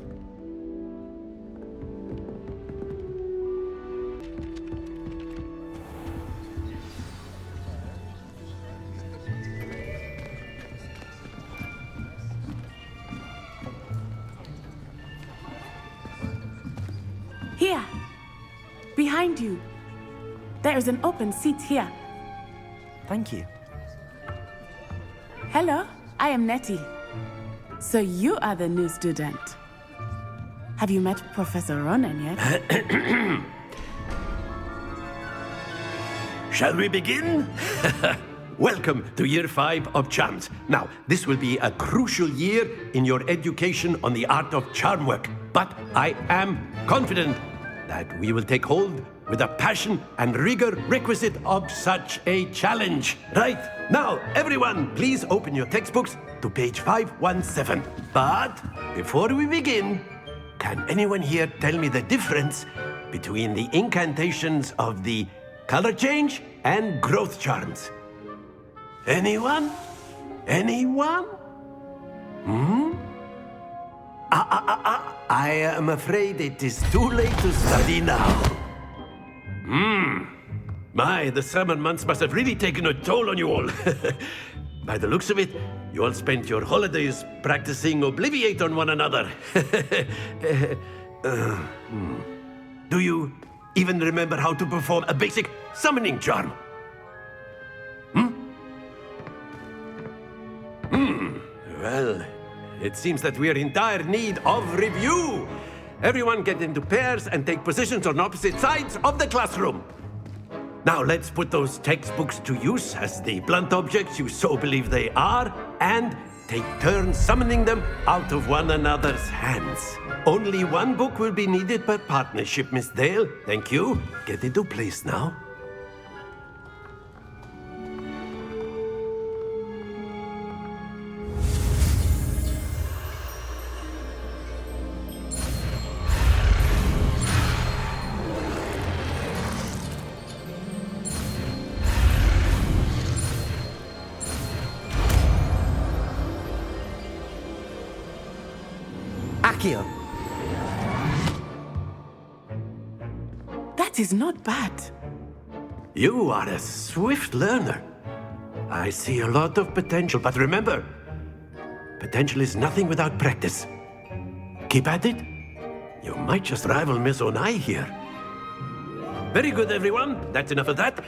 Q: Here, behind you. There is an open seat here.
B: Thank you.
Q: Hello, I am Nettie. So you are the new student. Have you met Professor Ronan yet?
R: Shall we begin? Welcome to Year 5 of Charms. Now, this will be a crucial year in your education on the art of charm work. But I am confident that we will take hold with the passion and rigor requisite of such a challenge. Right, now, everyone, please open your textbooks to page 517. But before we begin, can anyone here tell me the difference between the incantations of the color change and growth charms? Anyone? Anyone? I am afraid it is too late to study now. My, the summer months must have really taken a toll on you all. By the looks of it, you all spent your holidays practicing Obliviate on one another. Do you even remember how to perform a basic summoning charm? Well, it seems that we are in dire need of review. Everyone get into pairs and take positions on opposite sides of the classroom. Now let's put those textbooks to use as the blunt objects you so believe they are, and take turns summoning them out of one another's hands. Only one book will be needed per partnership, Miss Dale. Thank you. Get into place now.
L: Accio.
Q: That is not bad.
R: You are a swift learner. I see a lot of potential, but remember, potential is nothing without practice. Keep at it. You might just rival Miss Onai here. Very good, everyone. That's enough of that.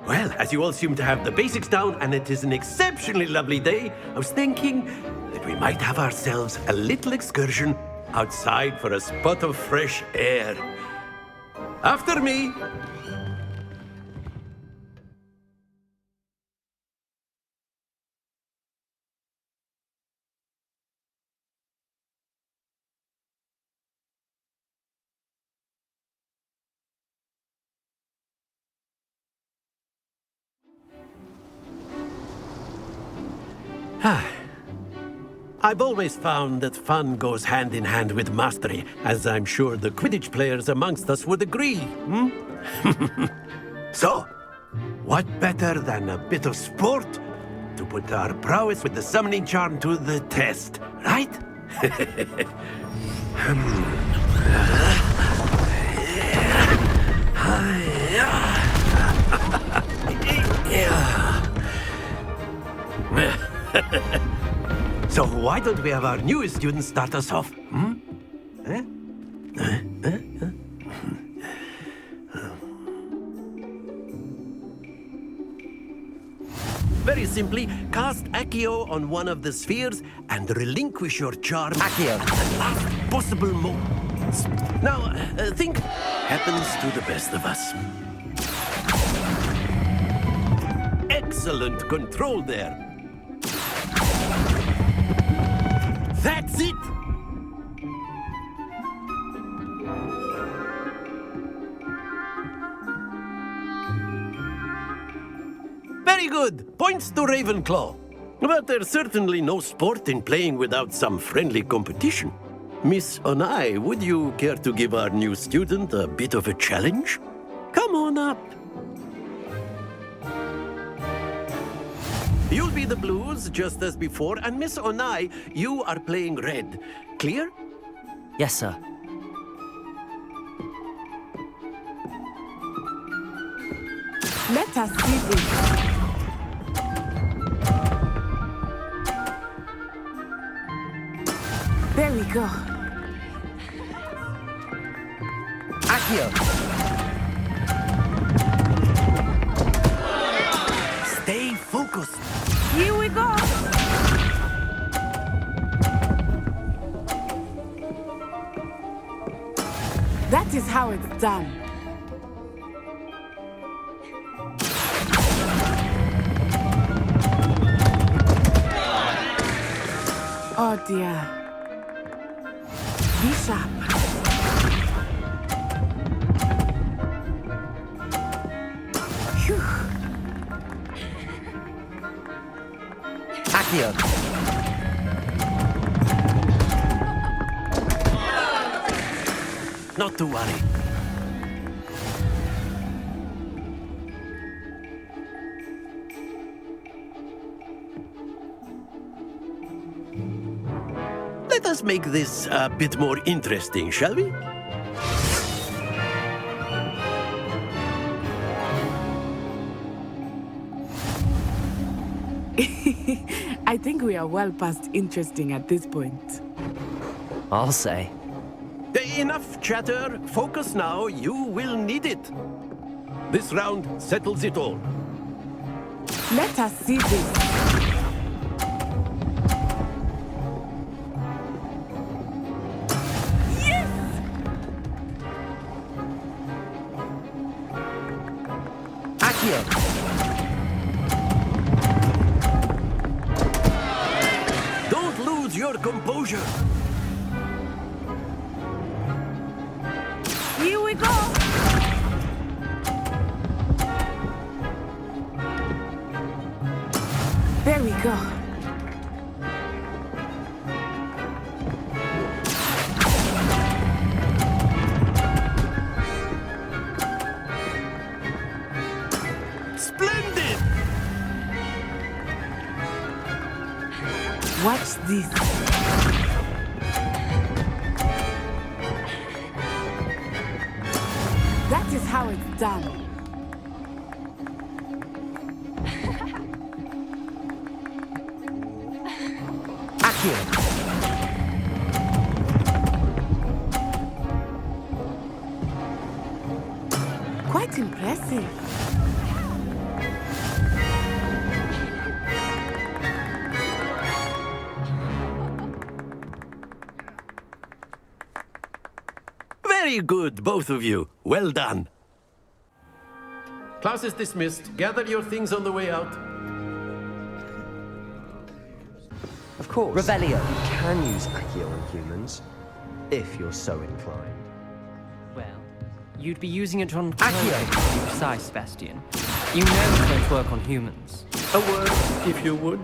R: Well, as you all seem to have the basics down, and it is an exceptionally lovely day, I was thinking that we might have ourselves a little excursion outside for a spot of fresh air. After me. I've always found that fun goes hand in hand with mastery, as I'm sure the Quidditch players amongst us would agree. So, what better than a bit of sport to put our prowess with the summoning charm to the test, right? So why don't we have our newest student start us off? Very simply, cast Accio on one of the spheres and relinquish your charm Accio at the last possible moment. Now, think happens to the best of us. Excellent control there. That's it! Very good. Points to Ravenclaw. But there's certainly no sport in playing without some friendly competition. Miss Onai, would you care to give our new student a bit of a challenge? Come on up. You'll be the blues, just as before, and Miss Onai, you are playing red. Clear?
B: Yes, sir.
Q: Let us see this. There we go.
L: Accio.
R: Stay focused.
Q: Here we go. That is how it's done. Oh dear. Be sharp. Phew.
L: Accio.
R: Not to worry. Let us make this a bit more interesting, shall we?
Q: I think we are well past interesting at this point.
B: I'll say.
R: Enough chatter. Focus now. You will need it. This round settles it all.
Q: Let us see this. Yes!
L: Accio.
R: Don't lose your composure.
Q: Here we go. There we go.
R: Splendid!
Q: Watch this. That is how it's done. Quite impressive.
R: Very good, both of you. Well done. Class is dismissed. Gather your things on the way out.
O: Of course. Revelio. You can use Accio on humans, if you're so inclined.
S: Well, you'd be using it on Accio, to be precise, Sebastian. You know it won't work on humans.
R: A word, if you would.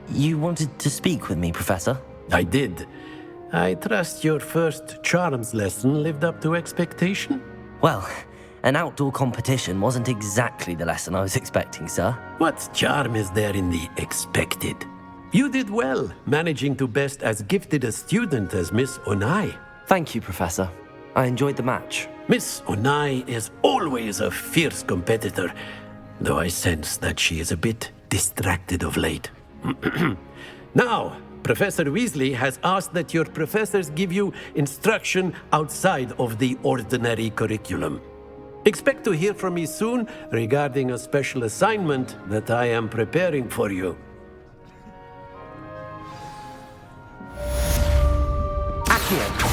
B: You wanted to speak with me, Professor?
R: I did. I trust your first charms lesson lived up to expectation?
B: Well, an outdoor competition wasn't exactly the lesson I was expecting, sir.
R: What charm is there in the expected? You did well, managing to best as gifted a student as Miss Onai.
B: Thank you, Professor. I enjoyed the match.
R: Miss Onai is always a fierce competitor, though I sense that she is a bit distracted of late. Now, Professor Weasley has asked that your professors give you instruction outside of the ordinary curriculum. Expect to hear from me soon regarding a special assignment that I am preparing for you.
B: Accio.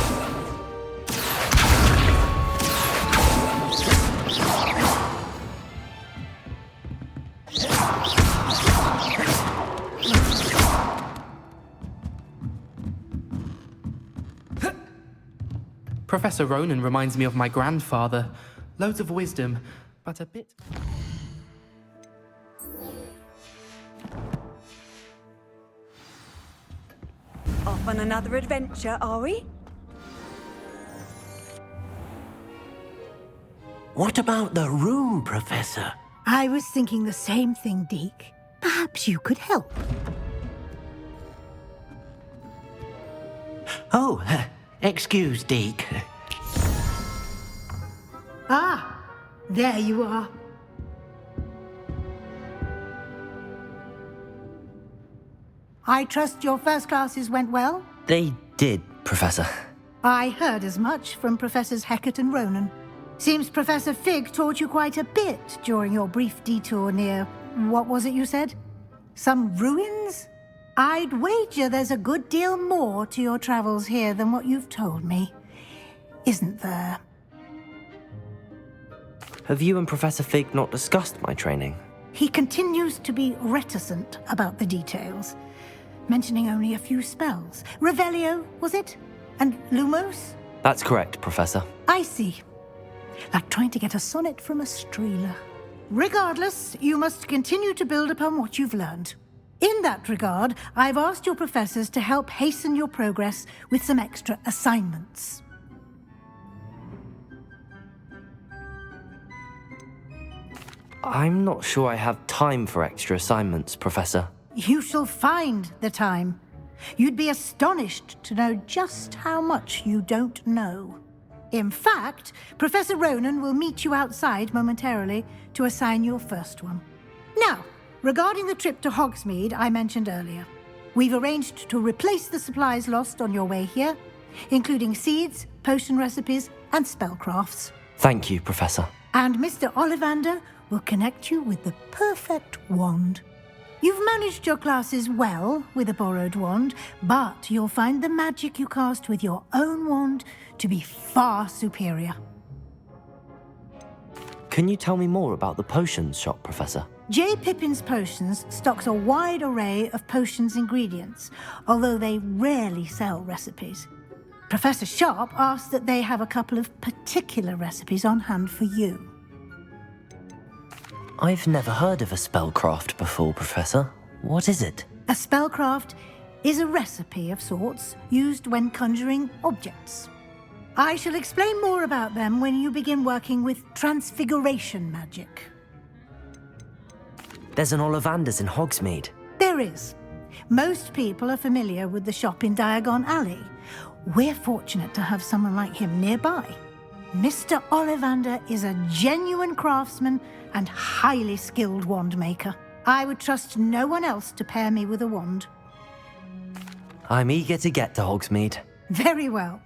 M: Professor Ronan reminds me of my grandfather. Loads of wisdom, but a bit...
N: Off on another adventure, are we?
R: What about the room, Professor?
I: I was thinking the same thing, Deke. Perhaps you could help.
R: Oh, excuse, Deke.
I: Ah, there you are. I trust your first classes went well?
B: They did, Professor.
I: I heard as much from Professors Hecat and Ronan. Seems Professor Fig taught you quite a bit during your brief detour near... what was it you said? Some ruins? I'd wager there's a good deal more to your travels here than what you've told me. Isn't there?
B: Have you and Professor Fig not discussed my training?
I: He continues to be reticent about the details, mentioning only a few spells. Revelio, was it? And Lumos?
B: That's correct, Professor.
I: I see. Like trying to get a sonnet from a streeler. Regardless, you must continue to build upon what you've learned. In that regard, I've asked your professors to help hasten your progress with some extra assignments.
B: I'm not sure I have time for extra assignments, Professor.
I: You shall find the time. You'd be astonished to know just how much you don't know. In fact, Professor Ronan will meet you outside momentarily to assign your first one. Now, regarding the trip to Hogsmeade I mentioned earlier, we've arranged to replace the supplies lost on your way here, including seeds, potion recipes, and spellcrafts.
B: Thank you, Professor.
I: And Mr. Ollivander will connect you with the perfect wand. You've managed your classes well with a borrowed wand, but you'll find the magic you cast with your own wand to be far superior.
B: Can you tell me more about the potions shop, Professor?
I: J. Pippin's Potions stocks a wide array of potions ingredients, although they rarely sell recipes. Professor Sharp asks that they have a couple of particular recipes on hand for you.
B: I've never heard of a spellcraft before, Professor. What is it?
I: A spellcraft is a recipe of sorts used when conjuring objects. I shall explain more about them when you begin working with transfiguration magic.
B: There's an Ollivander's in Hogsmeade.
I: There is. Most people are familiar with the shop in Diagon Alley. We're fortunate to have someone like him nearby. Mr. Ollivander is a genuine craftsman and highly skilled wand maker. I would trust no one else to pair me with a wand.
B: I'm eager to get to Hogsmeade.
I: Very well.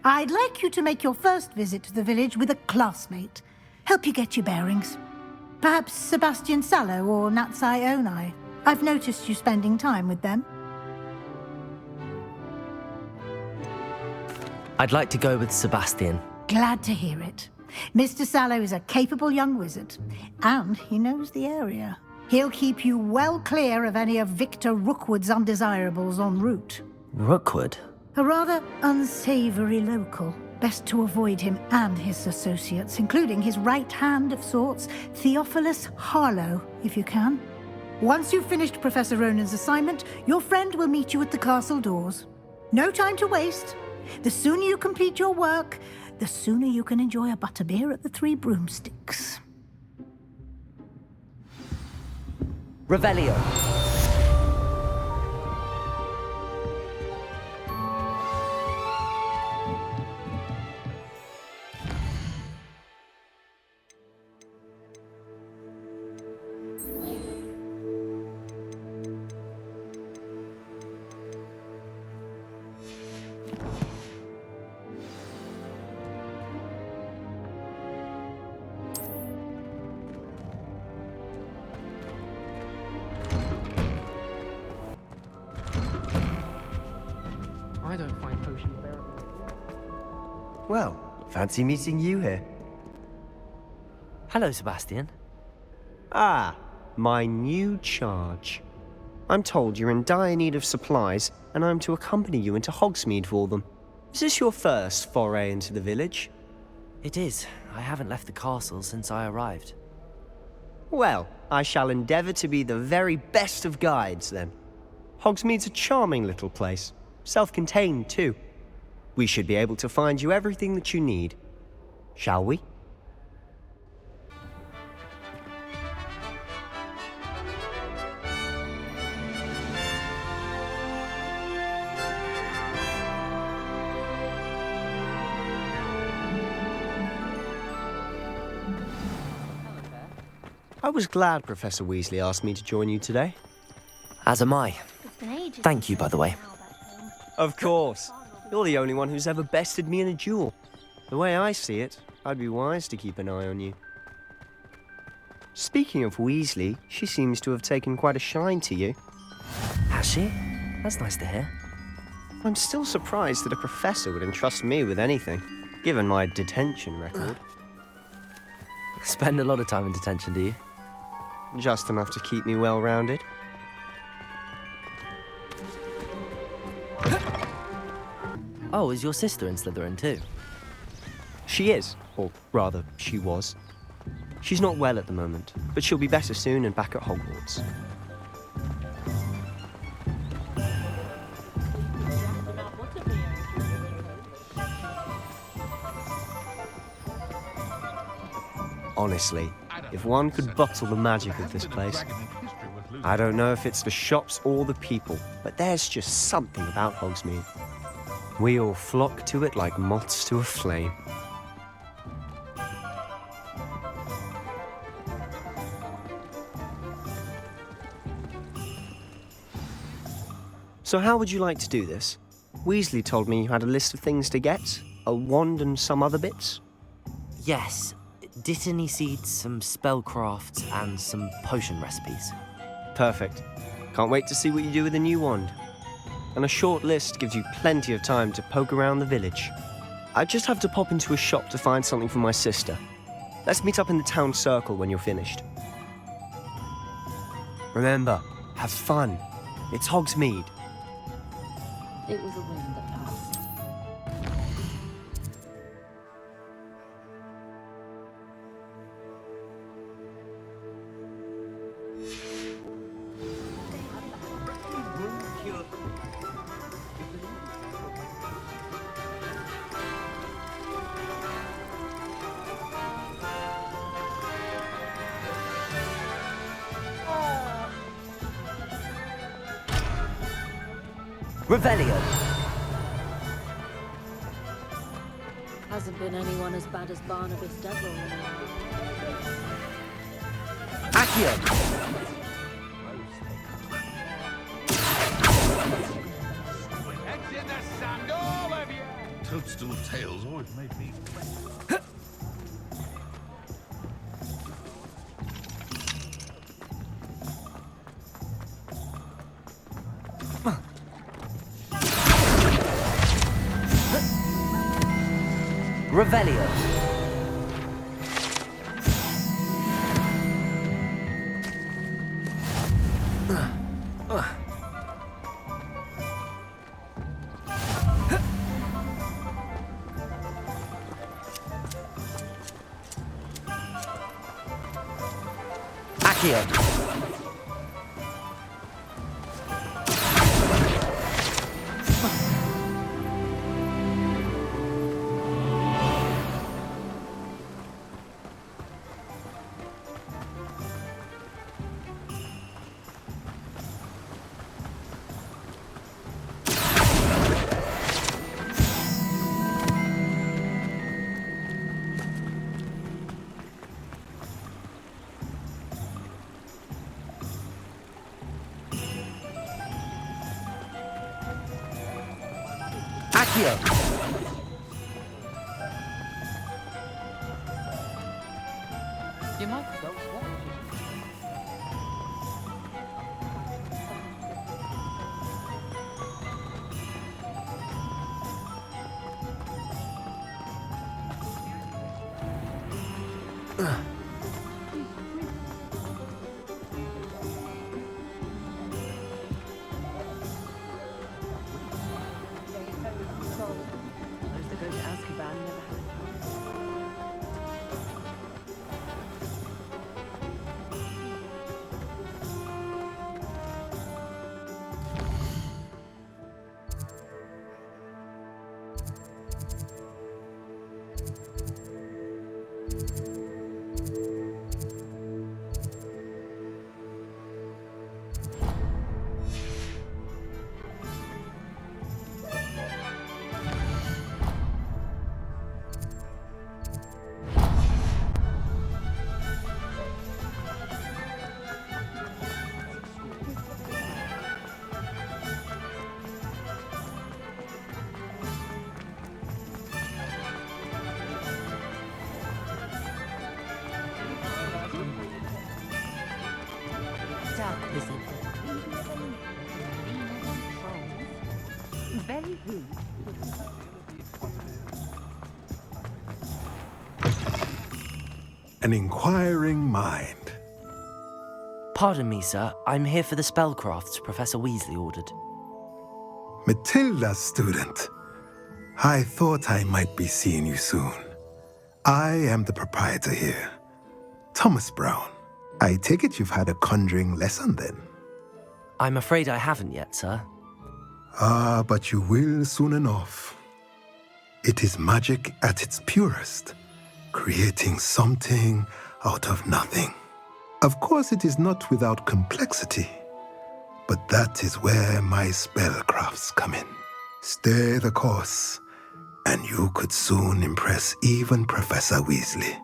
I: I'd like you to make your first visit to the village with a classmate. Help you get your bearings. Perhaps Sebastian Sallow or Natsai Onai. I've noticed you spending time with them.
B: I'd like to go with Sebastian.
I: Glad to hear it. Mr. Sallow is a capable young wizard, and he knows the area. He'll keep you well clear of any of Victor Rookwood's undesirables en route.
B: Rookwood?
I: A rather unsavory local. Best to avoid him and his associates, including his right hand of sorts, Theophilus Harlow, if you can. Once you've finished Professor Ronan's assignment, your friend will meet you at the castle doors. No time to waste. The sooner you complete your work, the sooner you can enjoy a butterbeer at the Three Broomsticks.
B: Revelio.
M: I don't find potions very...
O: Well, fancy meeting you here.
B: Hello, Sebastian.
O: Ah, my new charge. I'm told you're in dire need of supplies, and I'm to accompany you into Hogsmeade for them. Is this your first foray into the village?
B: It is. I haven't left the castle since I arrived.
O: Well, I shall endeavour to be the very best of guides, then. Hogsmeade's a charming little place. Self-contained, too. We should be able to find you everything that you need. Shall we? I was glad Professor Weasley asked me to join you today.
B: As am I. Thank you, by the way.
O: Of course. You're the only one who's ever bested me in a duel. The way I see it, I'd be wise to keep an eye on you. Speaking of Weasley, she seems to have taken quite a shine to you.
B: Has she? That's nice to hear.
O: I'm still surprised that a professor would entrust me with anything, given my detention record.
B: Spend a lot of time in detention, do you?
O: Just enough to keep me well-rounded.
B: Oh, is your sister in Slytherin too?
O: She is, or rather, she was. She's not well at the moment, but she'll be better soon and back at Hogwarts. Honestly, if one could bottle the magic of this place. I don't know if it's the shops or the people, but there's just something about Hogsmeade. We all flock to it like moths to a flame. So how would you like to do this? Weasley told me you had a list of things to get, a wand and some other bits.
B: Yes. Dittany seeds, some spellcrafts, and some potion recipes.
O: Perfect. Can't wait to see what you do with the new wand. And a short list gives you plenty of time to poke around the village. I just have to pop into a shop to find something for my sister. Let's meet up in the town circle when you're finished. Remember, have fun. It's Hogsmeade.
Q: It was a wind that passed.
B: Revelio.
T: Hasn't been anyone as bad as Barnabas Devil.
B: Accio!
U: Toadstool tails always made me.
B: Revelio. Accio. Accio.
S: You might go watch. Those that go to Azkaban never have.
T: Dark wizard. Very rude.
V: An inquiring mind.
B: Pardon me, sir. I'm here for the spellcrafts Professor Weasley ordered.
V: Matilda, student. I thought I might be seeing you soon. I am the proprietor here, Thomas Brown. I take it you've had a conjuring lesson then?
B: I'm afraid I haven't yet, sir.
V: Ah, but you will soon enough. It is magic at its purest, creating something out of nothing. Of course, it is not without complexity, but that is where my spellcrafts come in. Stay the course, and you could soon impress even Professor Weasley.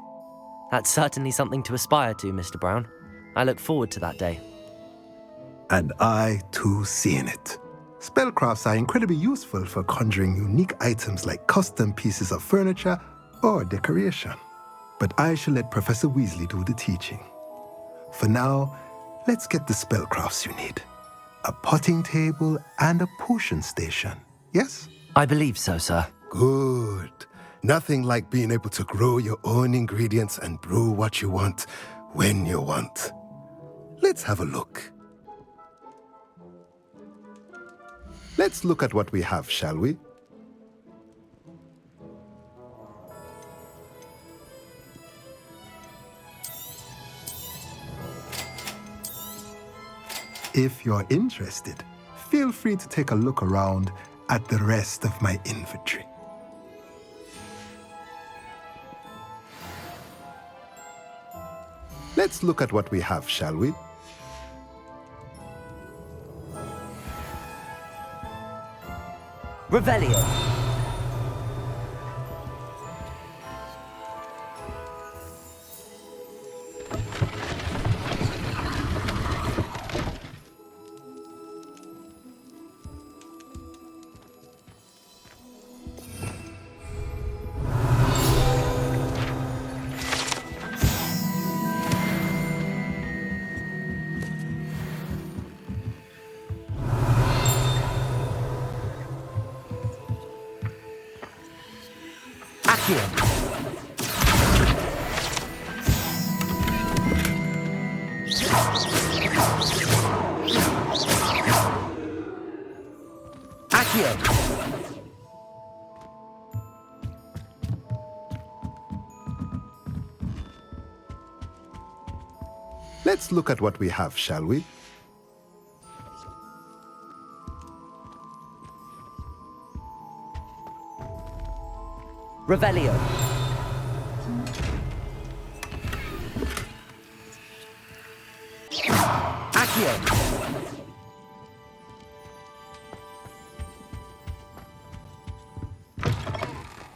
B: That's certainly something to aspire to, Mr. Brown. I look forward to that day.
V: And I, too, seeing it. Spellcrafts are incredibly useful for conjuring unique items like custom pieces of furniture or decoration. But I shall let Professor Weasley do the teaching. For now, let's get the spellcrafts you need. A potting table and a potion station, yes?
B: I believe so, sir.
V: Good. Nothing like being able to grow your own ingredients and brew what you want when you want. Let's have a look. Let's look at what we have, shall we? If you're interested, feel free to take a look around at the rest of my inventory. Let's look at what we have, shall we?
B: Revelio.
V: Let's look at what we have, shall we?
B: Revelio.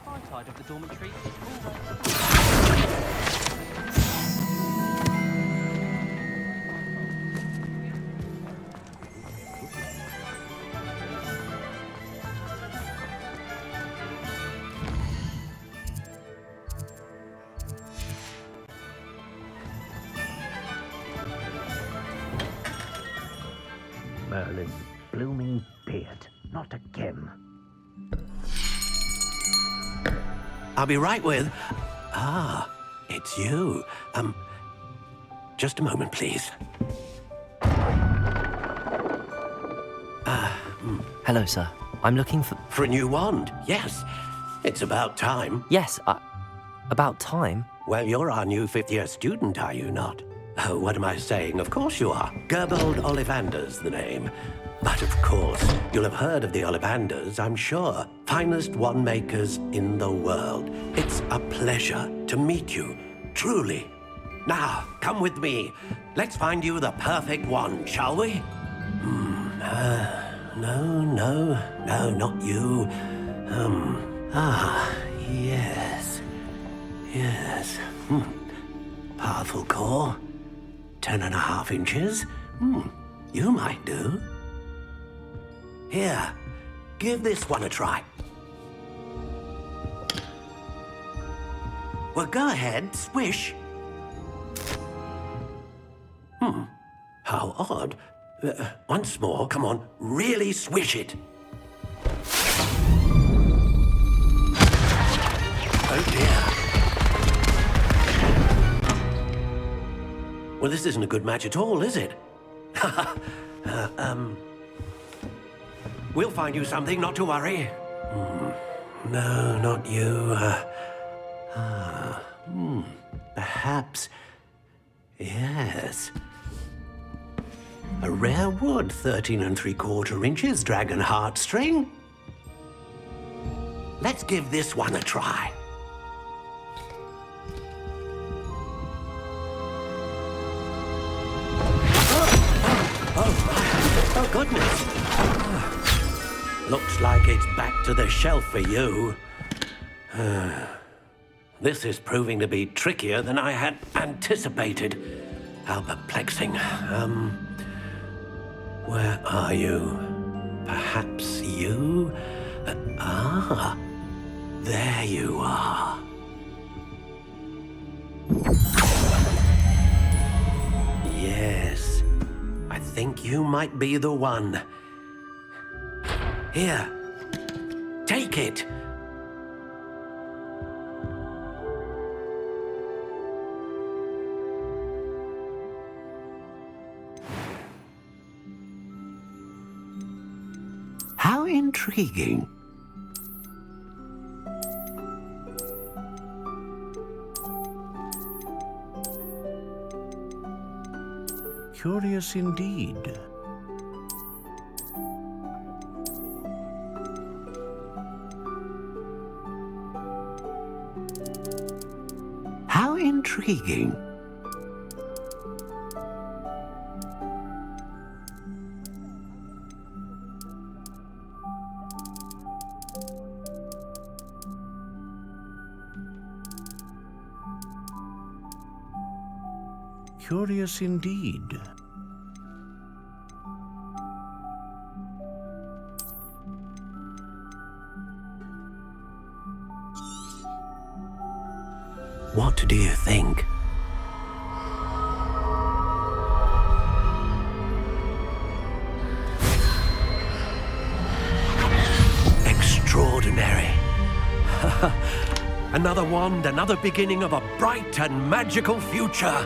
S: Outside of the dormitory.
J: Merlin's blooming beard. Not again.
R: I'll be right with... Ah, it's you. Just a moment, please.
B: Hello, sir. I'm looking for...
R: For a new wand, yes. It's about time.
B: Yes, about time?
R: Well, you're our new fifth-year student, are you not? Oh, what am I saying? Of course you are. Gerbold Ollivander's the name. But of course, you'll have heard of the Ollivanders, I'm sure. Finest wand makers in the world. It's a pleasure to meet you, truly. Now, come with me. Let's find you the perfect wand, shall we? No, not you. Yes. Powerful core. 10.5 inches. You might do. Here, give this one a try. Well, go ahead, swish. How odd. Once more, come on, really swish it. Oh dear. Well, this isn't a good match at all, is it? We'll find you something, not to worry. No, not you. Perhaps. Yes. A rare wood, 13 3/4 inches, dragon heartstring. Let's give this one a try. Oh, goodness. Looks like it's back to the shelf for you. This is proving to be trickier than I had anticipated. How perplexing. Where are you? Perhaps you? There you are. Yes, I think you might be the one. Here, take it. How intriguing. Curious indeed. How intriguing. Curious indeed. What do you think? Extraordinary. Another wand, another beginning of a bright and magical future.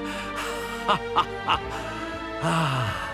R: Ah.